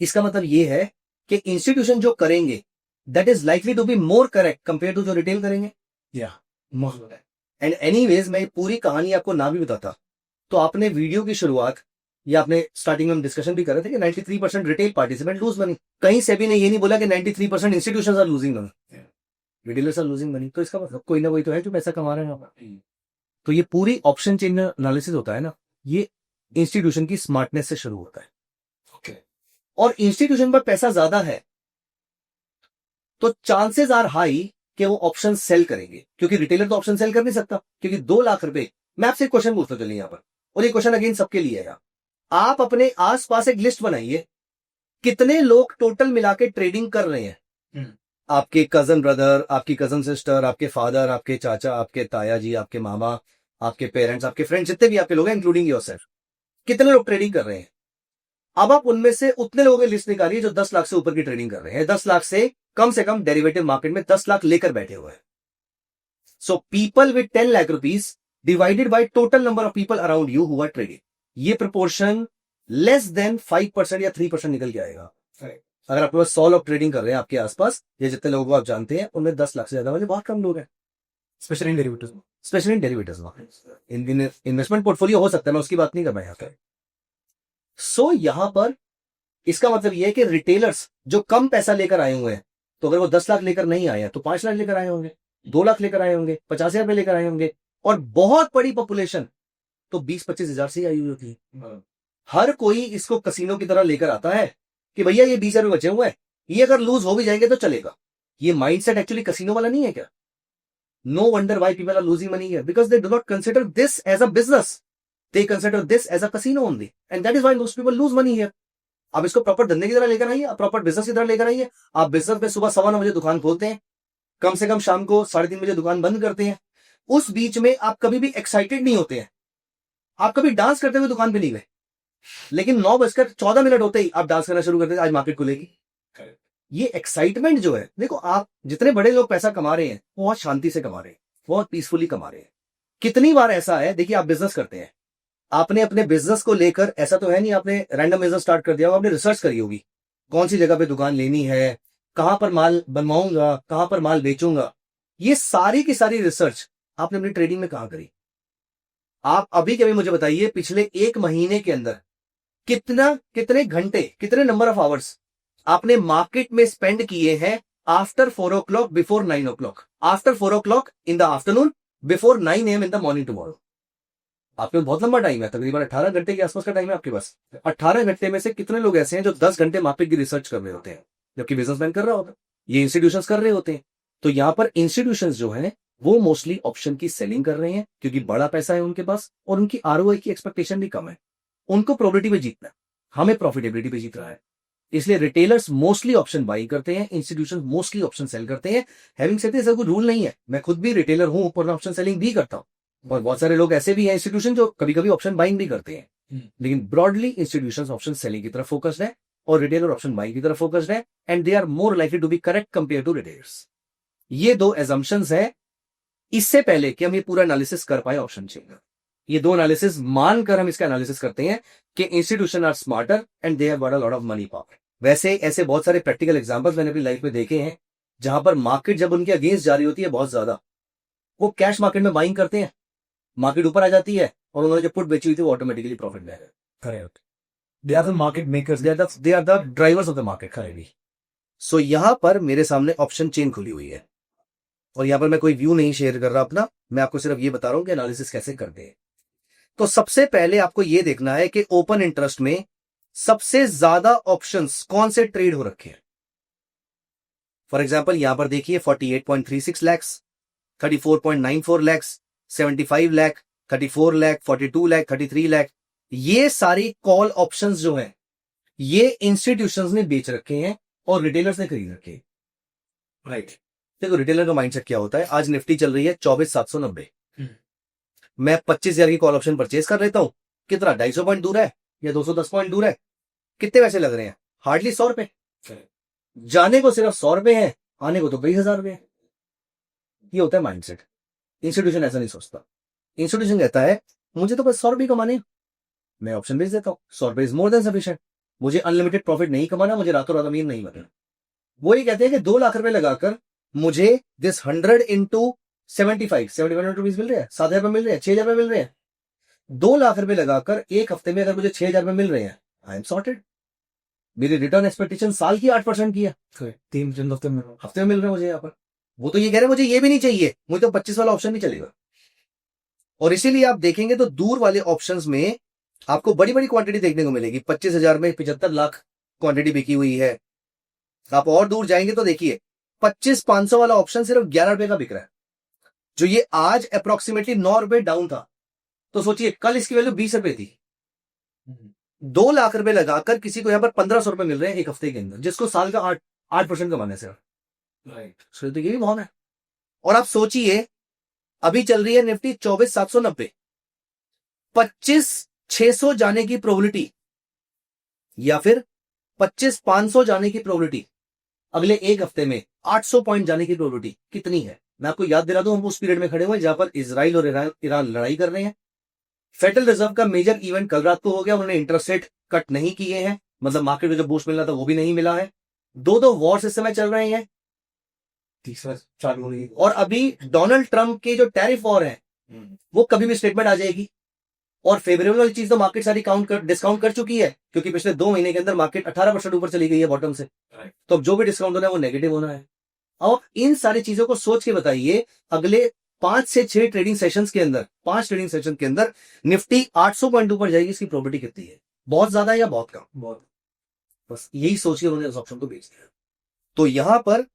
इसका मतलब ये है कि इंस्टीट्यूशन जो करेंगे that is likely to be more correct compare to जो रिटेल करेंगे। या एंड एनीवेज मैं पूरी कहानी आपको ना भी बताता तो आपने वीडियो की शुरुआत या आपने स्टार्टिंग में हम डिस्कशन भी कर रहे थे कि 93% रिटेल पार्टिसिपेंट लूज मनी। कहीं से भी ने ये नहीं बोला कि 93% institutions are losing money, retailers are losing money. तो इसका मतलब कोई ना कोई तो है जो पैसा कमा रहे हैं। तो ये पूरी ऑप्शन चेन एनालिसिस होता है ना, ये इंस्टीट्यूशन की स्मार्टनेस से शुरू होता है। ओके, और इंस्टीट्यूशन पर पैसा ज्यादा है तो चांसेस आर हाई कि वो ऑप्शन सेल करेंगे, क्योंकि रिटेलर तो ऑप्शन सेल कर नहीं सकता, क्योंकि 2 लाख रुपए। मैं आपसे एक क्वेश्चन पूछता चलिए यहां पर, और ये क्वेश्चन अगेन सबके लिए है। आप अपने आसपास एक लिस्ट बनाइए कितने लोग टोटल मिला के ट्रेडिंग कर रहे हैं। आपके कजन ब्रदर, आपकी कजन सिस्टर, आपके फादर, आपके चाचा, आपके ताया जी, आपके मामा, आपके पेरेंट्स, आपके फ्रेंड्स, जितने भी आपके लोग हैं इंक्लूडिंग योरसेल्फ, कितने लोग ट्रेडिंग कर रहे हैं। अब आप उनमें से उतने लोगों की लिस्ट निकालिए जो 10 लाख से ऊपर की ट्रेडिंग कर रहे हैं, 10 लाख से कम डेरिवेटिव मार्केट में 10 लाख लेकर बैठे हुए हैं। So people with 10 lakh rupees divided by total number of people around you who are trading, ये प्रोपोर्शन लेस देन 5% या 3% निकल के आएगा। अगर आपके पास 100 लोग ट्रेडिंग कर रहे हैं आपके आसपास, ये जितने लोगों को आप जानते हैं उनमें 10 लाख से ज्यादा वाले बहुत कम लोग हैं, specially in derivatives. Specially in derivatives. Investment portfolio हो सकता है, मैं उसकी बात नहीं कर रहा यहाँ पे। सो यहां पर इसका मतलब यह है कि रिटेलर्स जो कम पैसा लेकर आए हुए हैं, तो अगर वो 10 लाख लेकर नहीं आए हैं तो 5 लाख लेकर आए होंगे, 2 लाख लेकर आए होंगे, 50,000 रुपए लेकर आए होंगे, और बहुत बड़ी पॉपुलेशन तो 20-25 हजार से ही आई हुई होती है। हर कोई इसको कसीनो की तरह लेकर आता है कि भैया ये 20 रुपए बचे हुए हैं, ये अगर लूज हो भी जाएंगे तो चलेगा। ये माइंडसेट एक्चुअली कसीनो वाला नहीं है क्या? No wonder why people are losing money here, because they do not consider this as a business, they consider this as a casino only, and that is why most people lose money here. आप इसको proper धंधे की तरह लेकर आइए, proper business की तरह लेकर आइए। आप बिजनेस में सुबह 9:15 बजे दुकान खोलते हैं, कम से कम शाम को 3:30 बजे दुकान बंद करते हैं। उस बीच में आप कभी भी एक्साइटेड नहीं होते हैं, आप कभी डांस करते हुए दुकान पे नहीं गए, लेकिन 9:14 होते ही आप डांस करना शुरू करते हैं, आज मार्केट खुलेगी। ये एक्साइटमेंट जो है, देखो आप जितने बड़े लोग पैसा कमा रहे हैं बहुत शांति से कमा रहे हैं, बहुत पीसफुली कमा रहे हैं। कितनी बार ऐसा है, देखिए आप बिजनेस करते हैं, आपने अपने बिजनेस को लेकर, ऐसा तो है नहीं आपने रैंडम बिजनेस स्टार्ट कर दिया होगा, आपने रिसर्च करी होगी कौन सी जगह पे दुकान लेनी है, कहां पर माल बनवाऊंगा, कहां पर माल बेचूंगा। ये सारी की सारी रिसर्च आपने अपनी ट्रेडिंग में कहां करी? आप अभी कभी मुझे बताइए पिछले 1 महीने के अंदर कितने घंटे, कितने नंबर ऑफ आवर्स आपने मार्केट में स्पेंड किए हैं after 4 o'clock, before 9 o'clock, after 4 o'clock in the afternoon, before 9 AM in the morning tomorrow. आपके पास बहुत लंबा टाइम है, तकरीबन 18 घंटे के आसपास का टाइम है आपके पास। 18 घंटे में से कितने लोग ऐसे हैं जो 10 घंटे मार्केट की रिसर्च कर रहे होते हैं, जबकि बिजनेसमैन कर रहा होता है, ये इंस्टीट्यूशंस कर रहे होते हैं। तो यहां पर इंस्टीट्यूशंस जो है वो मोस्टली ऑप्शन की सेलिंग कर रहे हैं, क्योंकि बड़ा पैसा है उनके पास और उनकी आरओआई की एक्सपेक्टेशन भी कम है। उनको प्रोबेबिलिटी पे जीतना है, हमें प्रॉफिटेबिलिटी पे जीत रहा है। इसलिए रिटेलर्स मोस्टली ऑप्शन बाई करते हैं, इंस्टीट्यूशन मोस्टली ऑप्शन सेल करते हैं। हैविंग सेड दिस, ऐसा कोई रूल नहीं है, मैं खुद भी रिटेलर हूं पर मैं ऑप्शन सेलिंग भी करता हूं, और बहुत सारे लोग ऐसे भी हैं इंस्टीट्यूशन जो कभी कभी ऑप्शन बाइंग भी करते हैं। लेकिन ब्रॉडली इंस्टीट्यूशंस ऑप्शन सेलिंग की तरफ फोकस्ड है और रिटेलर ऑप्शन बाइंग की तरफ फोकस्ड है, and they are more likely to be correct compare to retailers. ये 2 एजम्पशंस है इससे पहले कि हम ये पूरा एनालिसिस कर पाए ऑप्शन चेन का। ये 2 एनालिसिस मानकर हम इसका एनालिसिस करते हैं कि institution are smarter and they have got a lot of money power. वैसे ऐसे बहुत सारे प्रैक्टिकल एग्जांपल्स मैंने अपनी लाइफ में देखे हैं, जहां पर मार्केट जब उनके अगेंस्ट जा रही होती है बहुत ज्यादा, वो कैश मार्केट में बाइंग करते हैं, मार्केट ऊपर आ जाती है और उन्होंने जो पुट बेची हुई थी वो ऑटोमेटिकली प्रॉफिट में है। Correct, they are the market makers, they are the drivers of the market. Correctly. So यहां पर मेरे सामने ऑप्शन चेन खुली हुई है, और यहां पर मैं कोई व्यू नहीं शेयर कर रहा अपना, मैं आपको सिर्फ ये बता रहा हूं कि एनालिसिस कैसे करते हैं। तो सबसे पहले आपको यह देखना है कि ओपन इंटरेस्ट में सबसे ज्यादा ऑप्शंस कौन से ट्रेड हो रखे हैं। फॉर एग्जांपल यहां पर देखिए 48.36 लाख, 34.94 लाख, 75 लाख, 34 लाख, 42 लाख, 33 लाख, ये सारी कॉल ऑप्शंस जो हैं ये इंस्टीट्यूशंस ने बेच रखे हैं और रिटेलर्स ने खरीद रखे हैं। राइट। देखो रिटेलर का माइंडसेट क्या होता है, आज निफ्टी चल रही है 24,790, मैं 25,000 की कॉल ऑप्शन परचेज कर लेता हूं, कितना 250 पॉइंट दूर है, या 210 पॉइंट दूर है, कितने पैसे लग रहे हैं? हार्डली 100 रुपए। जाने को सिर्फ 100 रुपए है, आने को तो 20,000 रुपए है। ये होता है माइंडसेट। इंस्टीट्यूशन ऐसा नहीं सोचता। इंस्टीट्यूशन कहता है मुझे तो बस 100 रुपए कमाने हैं, मैं ऑप्शन बेच देता हूं, 100 रुपए इज मोर देन सफिशिएंट। मुझे अनलिमिटेड प्रॉफिट नहीं कमाना, मुझे रातों रात अमीर नहीं बनना। वो ये कहते हैं कि 2 लाख रुपए लगाकर मुझे दिस 100 इंटू 75 रुपीज मिल रहे हैं, 7,000 रुपए मिल रहे हैं, 6,000 रुपए मिल रहे हैं। 2 लाख रुपए लगाकर एक हफ्ते में अगर मुझे 6,000 रुपए मिल रहे हैं, आई एम सॉर्टेड। मेरी रिटर्न एक्सपेक्टेशन साल की 8% की है, 3 हफ्ते में हफ्ते में मिल रहे हैं मुझे यहाँ पर। वो तो ये कह रहे हैं मुझे ये भी नहीं चाहिए, मुझे तो 25 वाला ऑप्शन नहीं चलेगा। और इसीलिए आप देखेंगे तो दूर वाले ऑप्शंस में आपको बड़ी बड़ी क्वांटिटी देखने को मिलेगी। 25,000 में 75 लाख क्वांटिटी बिकी हुई है। आप और दूर जाएंगे तो देखिए 25,500 वाला ऑप्शन सिर्फ 11 रुपए का बिक रहा है, जो ये आज अप्रोक्सीमेटली 9 रुपए डाउन था। तो सोचिए कल इसकी वैल्यू 20 रुपए थी। 2 लाख रुपए लगाकर किसी को यहां पर 1,500 रुपए मिल रहे हैं एक हफ्ते के अंदर, जिसको साल का 8% कमाने से। राइट। तो ये भी बहुत है। और आप सोचिए अभी चल रही है निफ्टी 24,790, 25,600 जाने की प्रोबेबिलिटी या फिर 25,500 जाने की प्रोबेबिलिटी, अगले एक हफ्ते में 800 पॉइंट जाने की प्रोबेबिलिटी कितनी है? मैं आपको याद दिला दूं, हम उस पीरियड में खड़े हुए जहां पर इजराइल और ईरान लड़ाई कर रहे हैं। फेडरल रिजर्व का मेजर इवेंट कल रात को हो गया, उन्होंने इंटरेस्ट रेट कट नहीं किए हैं, मतलब मार्केट को जो बूस्ट मिलना था वो भी नहीं मिला है। 2 वॉर्स इस समय चल रहे हैं, तीसरा चालू हो रही है। और अभी डोनाल्ड ट्रंप के जो टैरिफ वॉर है वो कभी भी स्टेटमेंट आ जाएगी। और फेवरेबल वाली चीज तो मार्केट सारी डिस्काउंट कर चुकी है, क्योंकि पिछले 2 महीने के अंदर मार्केट 18% ऊपर चली गई है बॉटम से। तो अब जो भी डिस्काउंट होना है वो नेगेटिव होना है। अब इन सारी चीजों को सोच के बताइए, अगले 5 से 6 ट्रेडिंग सेशंस के अंदर, 5 ट्रेडिंग सेशन के अंदर निफ्टी 800 पॉइंट ऊपर जाएगी, इसकी प्रोबेबिलिटी कितनी है? बहुत ज्यादा है या बहुत कम? बहुत। बस यही सोच के उन्होंने उस ऑप्शन को बेच दिया। तो यहां पर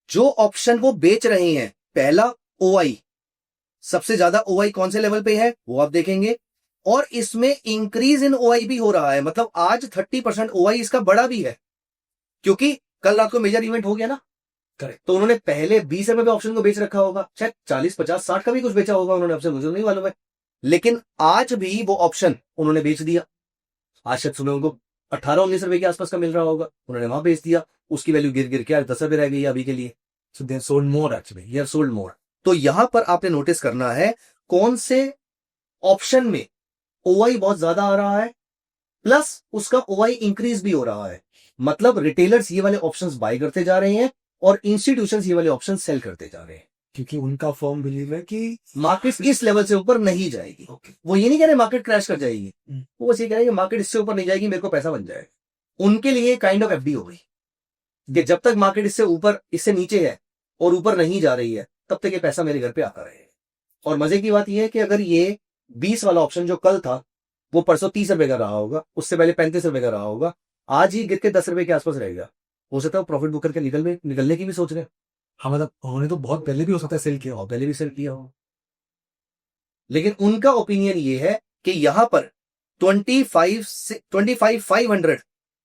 जो ऑप्शन वो बेच रहे हैं, पहला ओआई, सबसे ज्यादा ओआई कौन से लेवल पे है वो आप देखेंगे, और इसमें इंक्रीज इन ओआई भी हो रहा है। मतलब आज 30% ओआई इसका बड़ा भी है, क्योंकि कल रात को मेजर इवेंट हो गया ना। करेक्ट। तो उन्होंने पहले 20 रुपए पे ऑप्शन को बेच रखा होगा, शायद 40, 50, 60 का भी कुछ बेचा होगा उन्होंने, आपसे मुझे नहीं मालूम है। लेकिन आज भी वो ऑप्शन उन्होंने बेच दिया। आज शायद सुबह उनको 18-19 रुपए के आसपास का मिल रहा होगा, उन्होंने वहां बेच दिया। उसकी वैल्यू गिर गिर के 10 रुपए रह गई अभी के लिए। सो दे सोल्ड मोर एक्चुअली, ये सोल्ड मोर। तो यहां पर आपने नोटिस करना है कौन से ऑप्शन में ओआई बहुत ज्यादा आ रहा है, प्लस उसका ओआई इंक्रीज भी हो रहा है। मतलब रिटेलर्स ये वाले ऑप्शंस बाय करते जा रहे हैं और इंस्टीट्यूशंस ये वाले ऑप्शन सेल करते जा रहे हैं, क्योंकि उनका फर्म बिलीव है कि मार्केट इस लेवल से ऊपर नहीं जाएगी। वो ये नहीं कह रहे मार्केट क्रैश कर जाएगी, वो बस ये कह रहे हैं मार्केट इससे ऊपर नहीं जाएगी, मेरे को पैसा बन जाएगा। उनके लिए काइंड ऑफ एफडी हो गई कि जब तक मार्केट इससे ऊपर, इससे नीचे है और ऊपर नहीं जा रही है, तब तक ये पैसा मेरे घर पे आता रहे। और मजे की बात यह है कि अगर ये 20 वाला ऑप्शन जो कल था वो परसों 30 रुपए का रहा होगा, उससे पहले 35 रुपए का रहा होगा, आज ही गिर के 10 रुपए के आसपास रहेगा। हो सकता है प्रॉफिट बुक करके निकलने की भी सोच रहे हैं। हाँ, मतलब उन्होंने तो बहुत पहले भी हो सकता है सेल किया हो, पहले भी सेल किया हो, लेकिन उनका ओपिनियन ये है कि यहां पर 25,500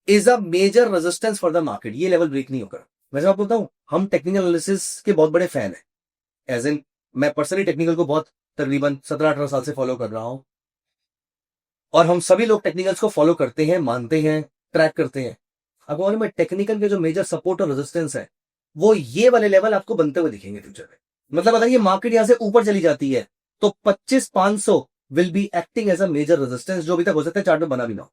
is a major resistance for the market. ये लेवल ब्रेक नहीं होगा। वैसे मैं बताऊं, हम टेक्निकल एनालिसिस के बहुत बड़े फैन हैं, एज इन मैं पर्सनली टेक्निकल को बहुत तकरीबन 17-18 साल से फॉलो कर रहा हूं, और हम सभी लोग टेक्निकल्स को फॉलो करते हैं, मानते हैं, ट्रैक करते हैं। अब और में टेक्निकल के जो मेजर सपोर्ट और रेजिस्टेंस है वो ये वाले लेवल आपको बनते हुए दिखेंगे फ्यूचर में। मतलब अगर ये मार्केट यहां से ऊपर चली जाती है तो 25,500 will be acting as a major resistance, जो अभी तक हो सकता है चार्ट में बना भी ना हो,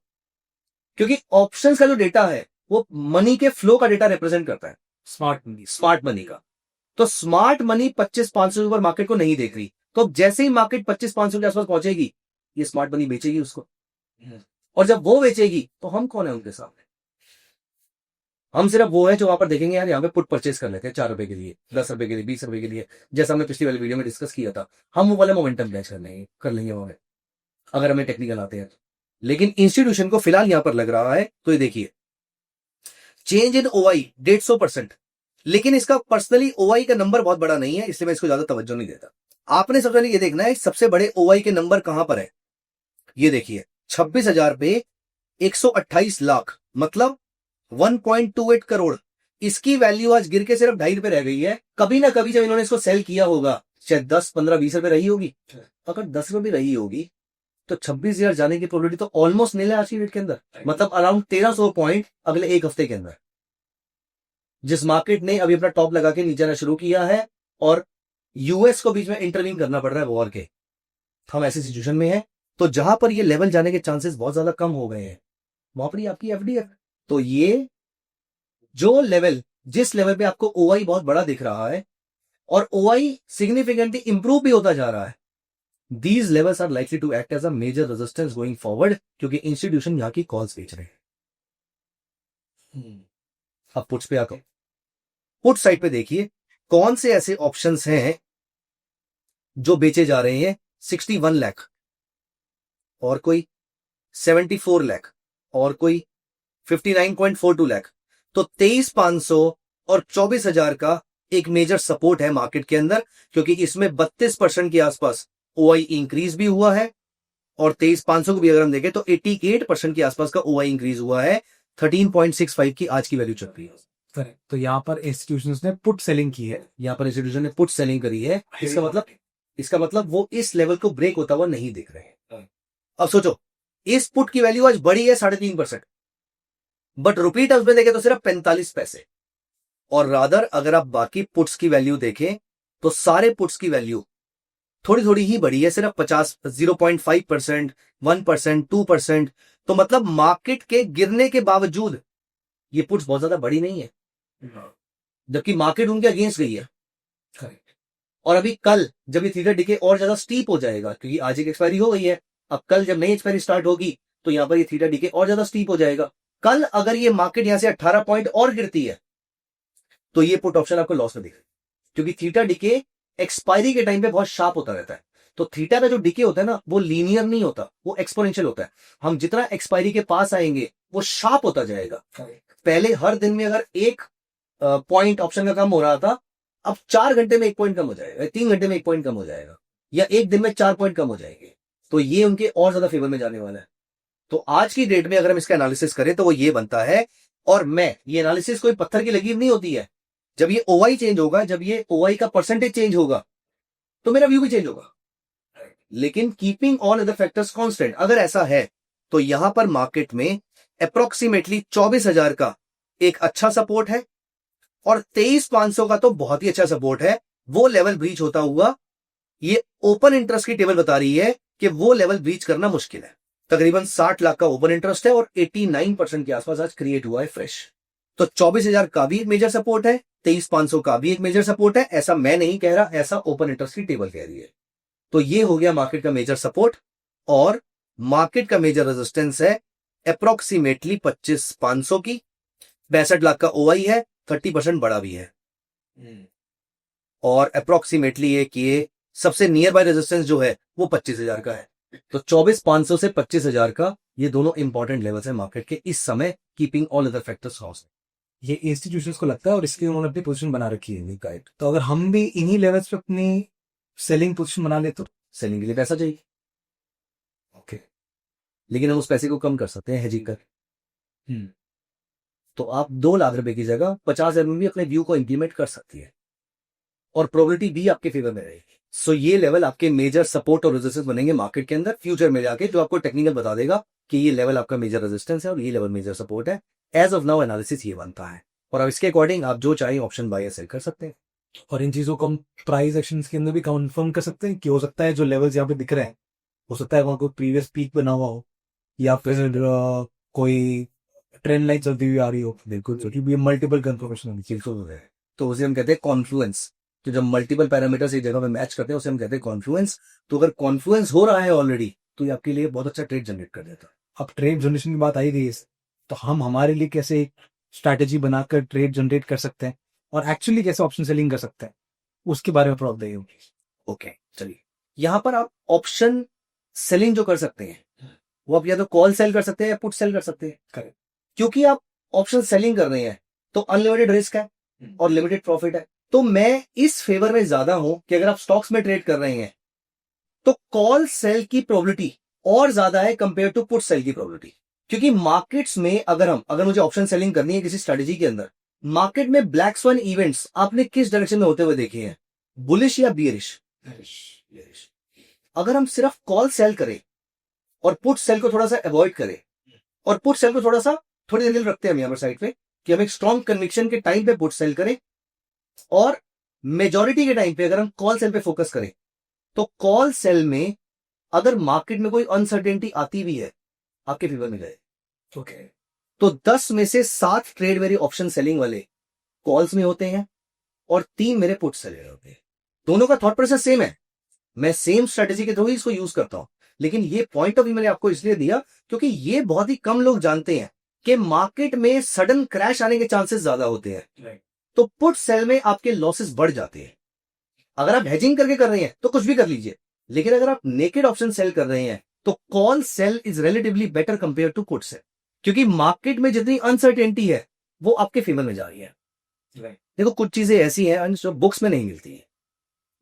क्योंकि ऑप्शंस का जो डेटा है वो मनी के फ्लो का डेटा रिप्रेजेंट करता है, स्मार्ट मनी का। तो स्मार्ट मनी 25,500 के ऊपर मार्केट को नहीं देख रही, तो जैसे ही मार्केट 25,500 के आसपास पहुंचेगी ये स्मार्ट मनी बेचेगी उसको, और जब वो बेचेगी तो हम कौन है उनके सामने? हम सिर्फ वो है जो वहां पर देखेंगे यार यहाँ पे पुट परचेज कर लेते हैं 4 रुपए के लिए, 10 रुपए के लिए, 20 रुपए के लिए, जैसा हमने पिछली वाली वीडियो में डिस्कस किया था। हम वो वाला मोमेंटम कैच कर लेंगे वो में, अगर हमें टेक्निकल आते हैं। लेकिन इंस्टीट्यूशन को फिलहाल यहां पर लग रहा है, तो ये देखिए चेंज इन ओआई 150%, लेकिन इसका पर्सनली ओआई का नंबर बहुत बड़ा नहीं है, इसलिए मैं इसको ज्यादा तवज्जो नहीं देता। आपने सबसे पहले ये देखना है सबसे बड़े ओआई के नंबर कहां पर है। ये देखिए 26,000 पे 128 लाख, मतलब 1.28 करोड़। इसकी वैल्यू आज गिर के सिर्फ 2.5 रुपए रह गई है। कभी ना कभी जब इन्होंने इसको सेल किया होगा शायद 10, 15, 20 रुपए रही होगी। अगर 10 रुपए भी रही होगी तो 26,000 जाने की प्रोबेबिलिटी तो ऑलमोस्ट नील है आज की डेट के अंदर, मतलब अराउंड 1300 पॉइंट अगले एक हफ्ते के अंदर, जिस मार्केट ने अभी अपना टॉप लगा के नीचे आना शुरू किया है और यूएस को बीच में इंटरवीन करना पड़ रहा है वॉर के। हम ऐसी सिचुएशन में हैं तो जहां पर ये लेवल जाने के चांसेस बहुत ज्यादा कम हो गए हैं, वहां पर ये आपकी एफडी है। तो ये जो लेवल, जिस लेवल पे आपको ओआई बहुत बड़ा दिख रहा है और ओआई सिग्निफिकेंटली इंप्रूव भी होता जा रहा है, these levels are likely to act as a major resistance going forward, क्योंकि इंस्टीट्यूशन यहां की कॉल्स बेच रहे हैं। अब पुट्स पे आकर पुट साइड पे देखिए कौन से ऐसे ऑप्शंस हैं जो बेचे जा रहे हैं। 61 लाख, और कोई 74 लाख, और कोई 59.42 लाख। तो 23,500 और 24,000 का एक मेजर सपोर्ट है मार्केट के अंदर, क्योंकि इसमें 32% के आसपास ओआई इंक्रीज भी हुआ है, और 23,500 को भी अगर हम देखें तो 88% के आसपास का ओआई इंक्रीज हुआ है। 13.65 की आज की वैल्यू चल रही है। करेक्ट। तो यहाँ पर इंस्टीट्यूशंस ने पुट सेलिंग की है, यहां पर इंस्टीट्यूशन ने पुट सेलिंग करी है। इसका मतलब वो इस लेवल को ब्रेक होता हुआ नहीं दिख रहे हैं। अब सोचो, इस पुट की वैल्यू आज बढ़ी है 3.5%, बट रुपी टर्म्स में देखें तो सिर्फ 45 पैसे। और रादर अगर आप बाकी पुट्स की वैल्यू देखें तो सारे पुट्स की वैल्यू थोड़ी थोड़ी ही बढ़ी है, सिर्फ 0.5%, 1%, 2%। तो मतलब मार्केट के गिरने के बावजूद ये पुट्स बहुत ज्यादा बड़ी नहीं है, जबकि मार्केट उनके अगेंस्ट गई है। और अभी कल जब ये थीटा डिके और ज्यादा स्टीप हो जाएगा, क्योंकि आज एक एक्सपायरी हो गई है, अब कल जब नई एक्सपायरी स्टार्ट होगी तो यहां पर ये थीटा डिके और ज्यादा स्टीप हो जाएगा। कल अगर ये मार्केट यहां से 18 पॉइंट और गिरती है तो ये पुट ऑप्शन आपको लॉस में दिखेगा, क्योंकि थीटा डिके एक्सपायरी के टाइम पे बहुत शार्प होता रहता है। तो थीटा का जो डिके होता है ना, वो लीनियर नहीं होता, वो एक्सपोनेंशियल होता है। हम जितना एक्सपायरी के पास आएंगे वो शार्प होता जाएगा। पहले हर दिन में अगर एक पॉइंट ऑप्शन का कम हो रहा था, अब 4 घंटे में 1 पॉइंट कम हो जाएगा, 3 घंटे में 1 पॉइंट कम हो जाएगा, या एक दिन में 4 पॉइंट कम हो जाएंगे। तो ये उनके और ज्यादा फेवर में जाने वाला है। तो आज की डेट में अगर हम इसका एनालिसिस करें तो वो ये बनता है, और ये एनालिसिस कोई पत्थर की लकीर नहीं होती है। जब ये ओआई चेंज होगा, जब ये ओआई का परसेंटेज चेंज होगा, तो मेरा व्यू भी चेंज होगा। लेकिन keeping all other factors constant, अगर ऐसा है तो यहां पर मार्केट में अप्रोक्सीमेटली 24,000 का एक अच्छा सपोर्ट है, और 23,500 का तो बहुत ही अच्छा सपोर्ट है। वो लेवल ब्रीच होता हुआ, ये ओपन इंटरेस्ट की टेबल बता रही है कि वो लेवल ब्रीच करना मुश्किल है। तकरीबन 60 लाख का ओपन इंटरेस्ट है, और 89% के आसपास आज क्रिएट हुआ है फ्रेश। तो 24,000 का भी एक मेजर सपोर्ट है, 23,500 का भी एक मेजर सपोर्ट है। ऐसा मैं नहीं कह रहा, ऐसा ओपन इंटरेस्ट की टेबल कह रही है। तो ये हो गया मार्केट का मेजर सपोर्ट, और मार्केट का मेजर रेजिस्टेंस है अप्रोक्सीमेटली 25,500 की। 62 लाख का ओआई है, 30% बड़ा भी है, और अप्रोक्सीमेटली ये सबसे नियर बाय रेजिस्टेंस जो है वो 25,000 का है। तो 24,500 से 25,000 का ये दोनों इंपॉर्टेंट लेवल्स है मार्केट के इस समय, keeping all other factors house. ये इंस्टीट्यूशंस को लगता है, और इसके उन्होंने अपनी पोजीशन बना रखी है गाइड। तो अगर हम भी इन्हीं लेवल्स पे अपनी सेलिंग पोजीशन बना ले तो सेलिंग के लिए पैसा चाहिए, ओके, लेकिन हम उस पैसे को कम कर सकते हैं हेजिंग कर। तो आप 2 लाख रुपए की जगह 50,000 में भी अपने व्यू को इंप्लीमेंट कर सकती है, और प्रोबेबिलिटी भी आपके फेवर में रहेगी। सो ये लेवल आपके मेजर सपोर्ट और रेजिस्टेंस बनेंगे मार्केट के अंदर फ्यूचर में जाके, जो आपको टेक्निकल बता देगा कि ये लेवल आपका मेजर रेजिस्टेंस है और ये लेवल मेजर सपोर्ट है। एज ऑफ नाउ एनालिसिस ये बनता है, और अब इसके अकॉर्डिंग आप जो चाहे ऑप्शन बाय या सेल कर सकते हैं। और इन चीजों को हम प्राइस एक्शंस के अंदर भी कंफर्म कर सकते हैं कि हो सकता है जो लेवल्स यहाँ पे दिख रहे हैं, हो सकता है वहां कोई प्रीवियस पीक बना हुआ हो, या फिर कोई ट्रेंड लाइन चलती हुई आ रही हो। बिल्कुल, जो कि मल्टीपल कंफर्मेशन है। तो उसे हम कहते हैं कॉन्फ्लुएंस। तो जब मल्टीपल पैरामीटर्स एक जगह पे मैच करते हैं उसे हम कहते हैं कॉन्फ्लुएंस। तो अगर कॉन्फ्लुएंस हो रहा है ऑलरेडी, तो ये आपके लिए बहुत अच्छा ट्रेड जनरेट कर देता है। अब ट्रेड जनरेशन की बात आई गई है, तो हम हमारे लिए कैसे एक स्ट्रैटेजी बनाकर ट्रेड जनरेट कर सकते हैं, और एक्चुअली कैसे ऑप्शन सेलिंग कर सकते हैं, उसके बारे में प्रॉब्लम बताइए। ओके, चलिए, यहां पर आप ऑप्शन सेलिंग जो कर सकते हैं वो आप या तो कॉल सेल कर सकते हैं या पुट सेल कर सकते हैं। करेक्ट। क्योंकि आप ऑप्शन सेलिंग कर रहे हैं तो अनलिमिटेड रिस्क है और लिमिटेड प्रॉफिट है। तो मैं इस फेवर में ज्यादा हूं कि अगर आप स्टॉक्स में ट्रेड कर रहे हैं तो कॉल सेल की प्रोबेबिलिटी और ज्यादा है कंपेयर टू पुट सेल की प्रोबेबिलिटी। क्योंकि मार्केट्स में अगर मुझे ऑप्शन सेलिंग करनी है किसी स्ट्रेटेजी के अंदर, मार्केट में ब्लैक स्वैन इवेंट्स आपने किस डायरेक्शन में होते हुए देखे हैं, बुलिश या बियरिश? अगर हम सिर्फ कॉल सेल करें और पुट सेल को थोड़ा सा अवॉइड करें, और पुट सेल को थोड़ा सा थोड़ी देर के लिए रखते हैं हम यहाँ पर साइड पे, कि हम एक स्ट्रॉन्ग कन्विक्शन के टाइम पे पुट सेल करें, और मेजॉरिटी के टाइम पे अगर हम कॉल सेल पे फोकस करें, तो कॉल सेल में अगर मार्केट में कोई अनसर्टेनिटी आती भी है, आपके फेवर में जाए। ओके, तो 10 में से 7 ट्रेड मेरे ऑप्शन सेलिंग वाले कॉल्स में होते हैं, और 3 मेरे पुट सेल होते हैं। दोनों का थॉट प्रोसेस सेम है, मैं सेम स्ट्रेटेजी के थ्रू ही इसको यूज करता हूं, लेकिन ये पॉइंट ऑफ व्यू मैंने आपको इसलिए दिया क्योंकि ये बहुत ही कम लोग जानते हैं कि मार्केट में सडन क्रैश आने के चांसेस ज्यादा होते हैं। तो पुट सेल में आपके लॉसेस बढ़ जाते हैं। अगर आप हेजिंग करके कर रहे हैं तो कुछ भी कर लीजिए, लेकिन अगर आप नेकेड ऑप्शन सेल कर रहे हैं तो call sell is relatively better compare to put sell, क्योंकि मार्केट में जितनी अनसर्टेनिटी है वो आपके फेवर में जा रही है। देखो कुछ चीजें ऐसी हैं जो बुक्स में नहीं मिलती है,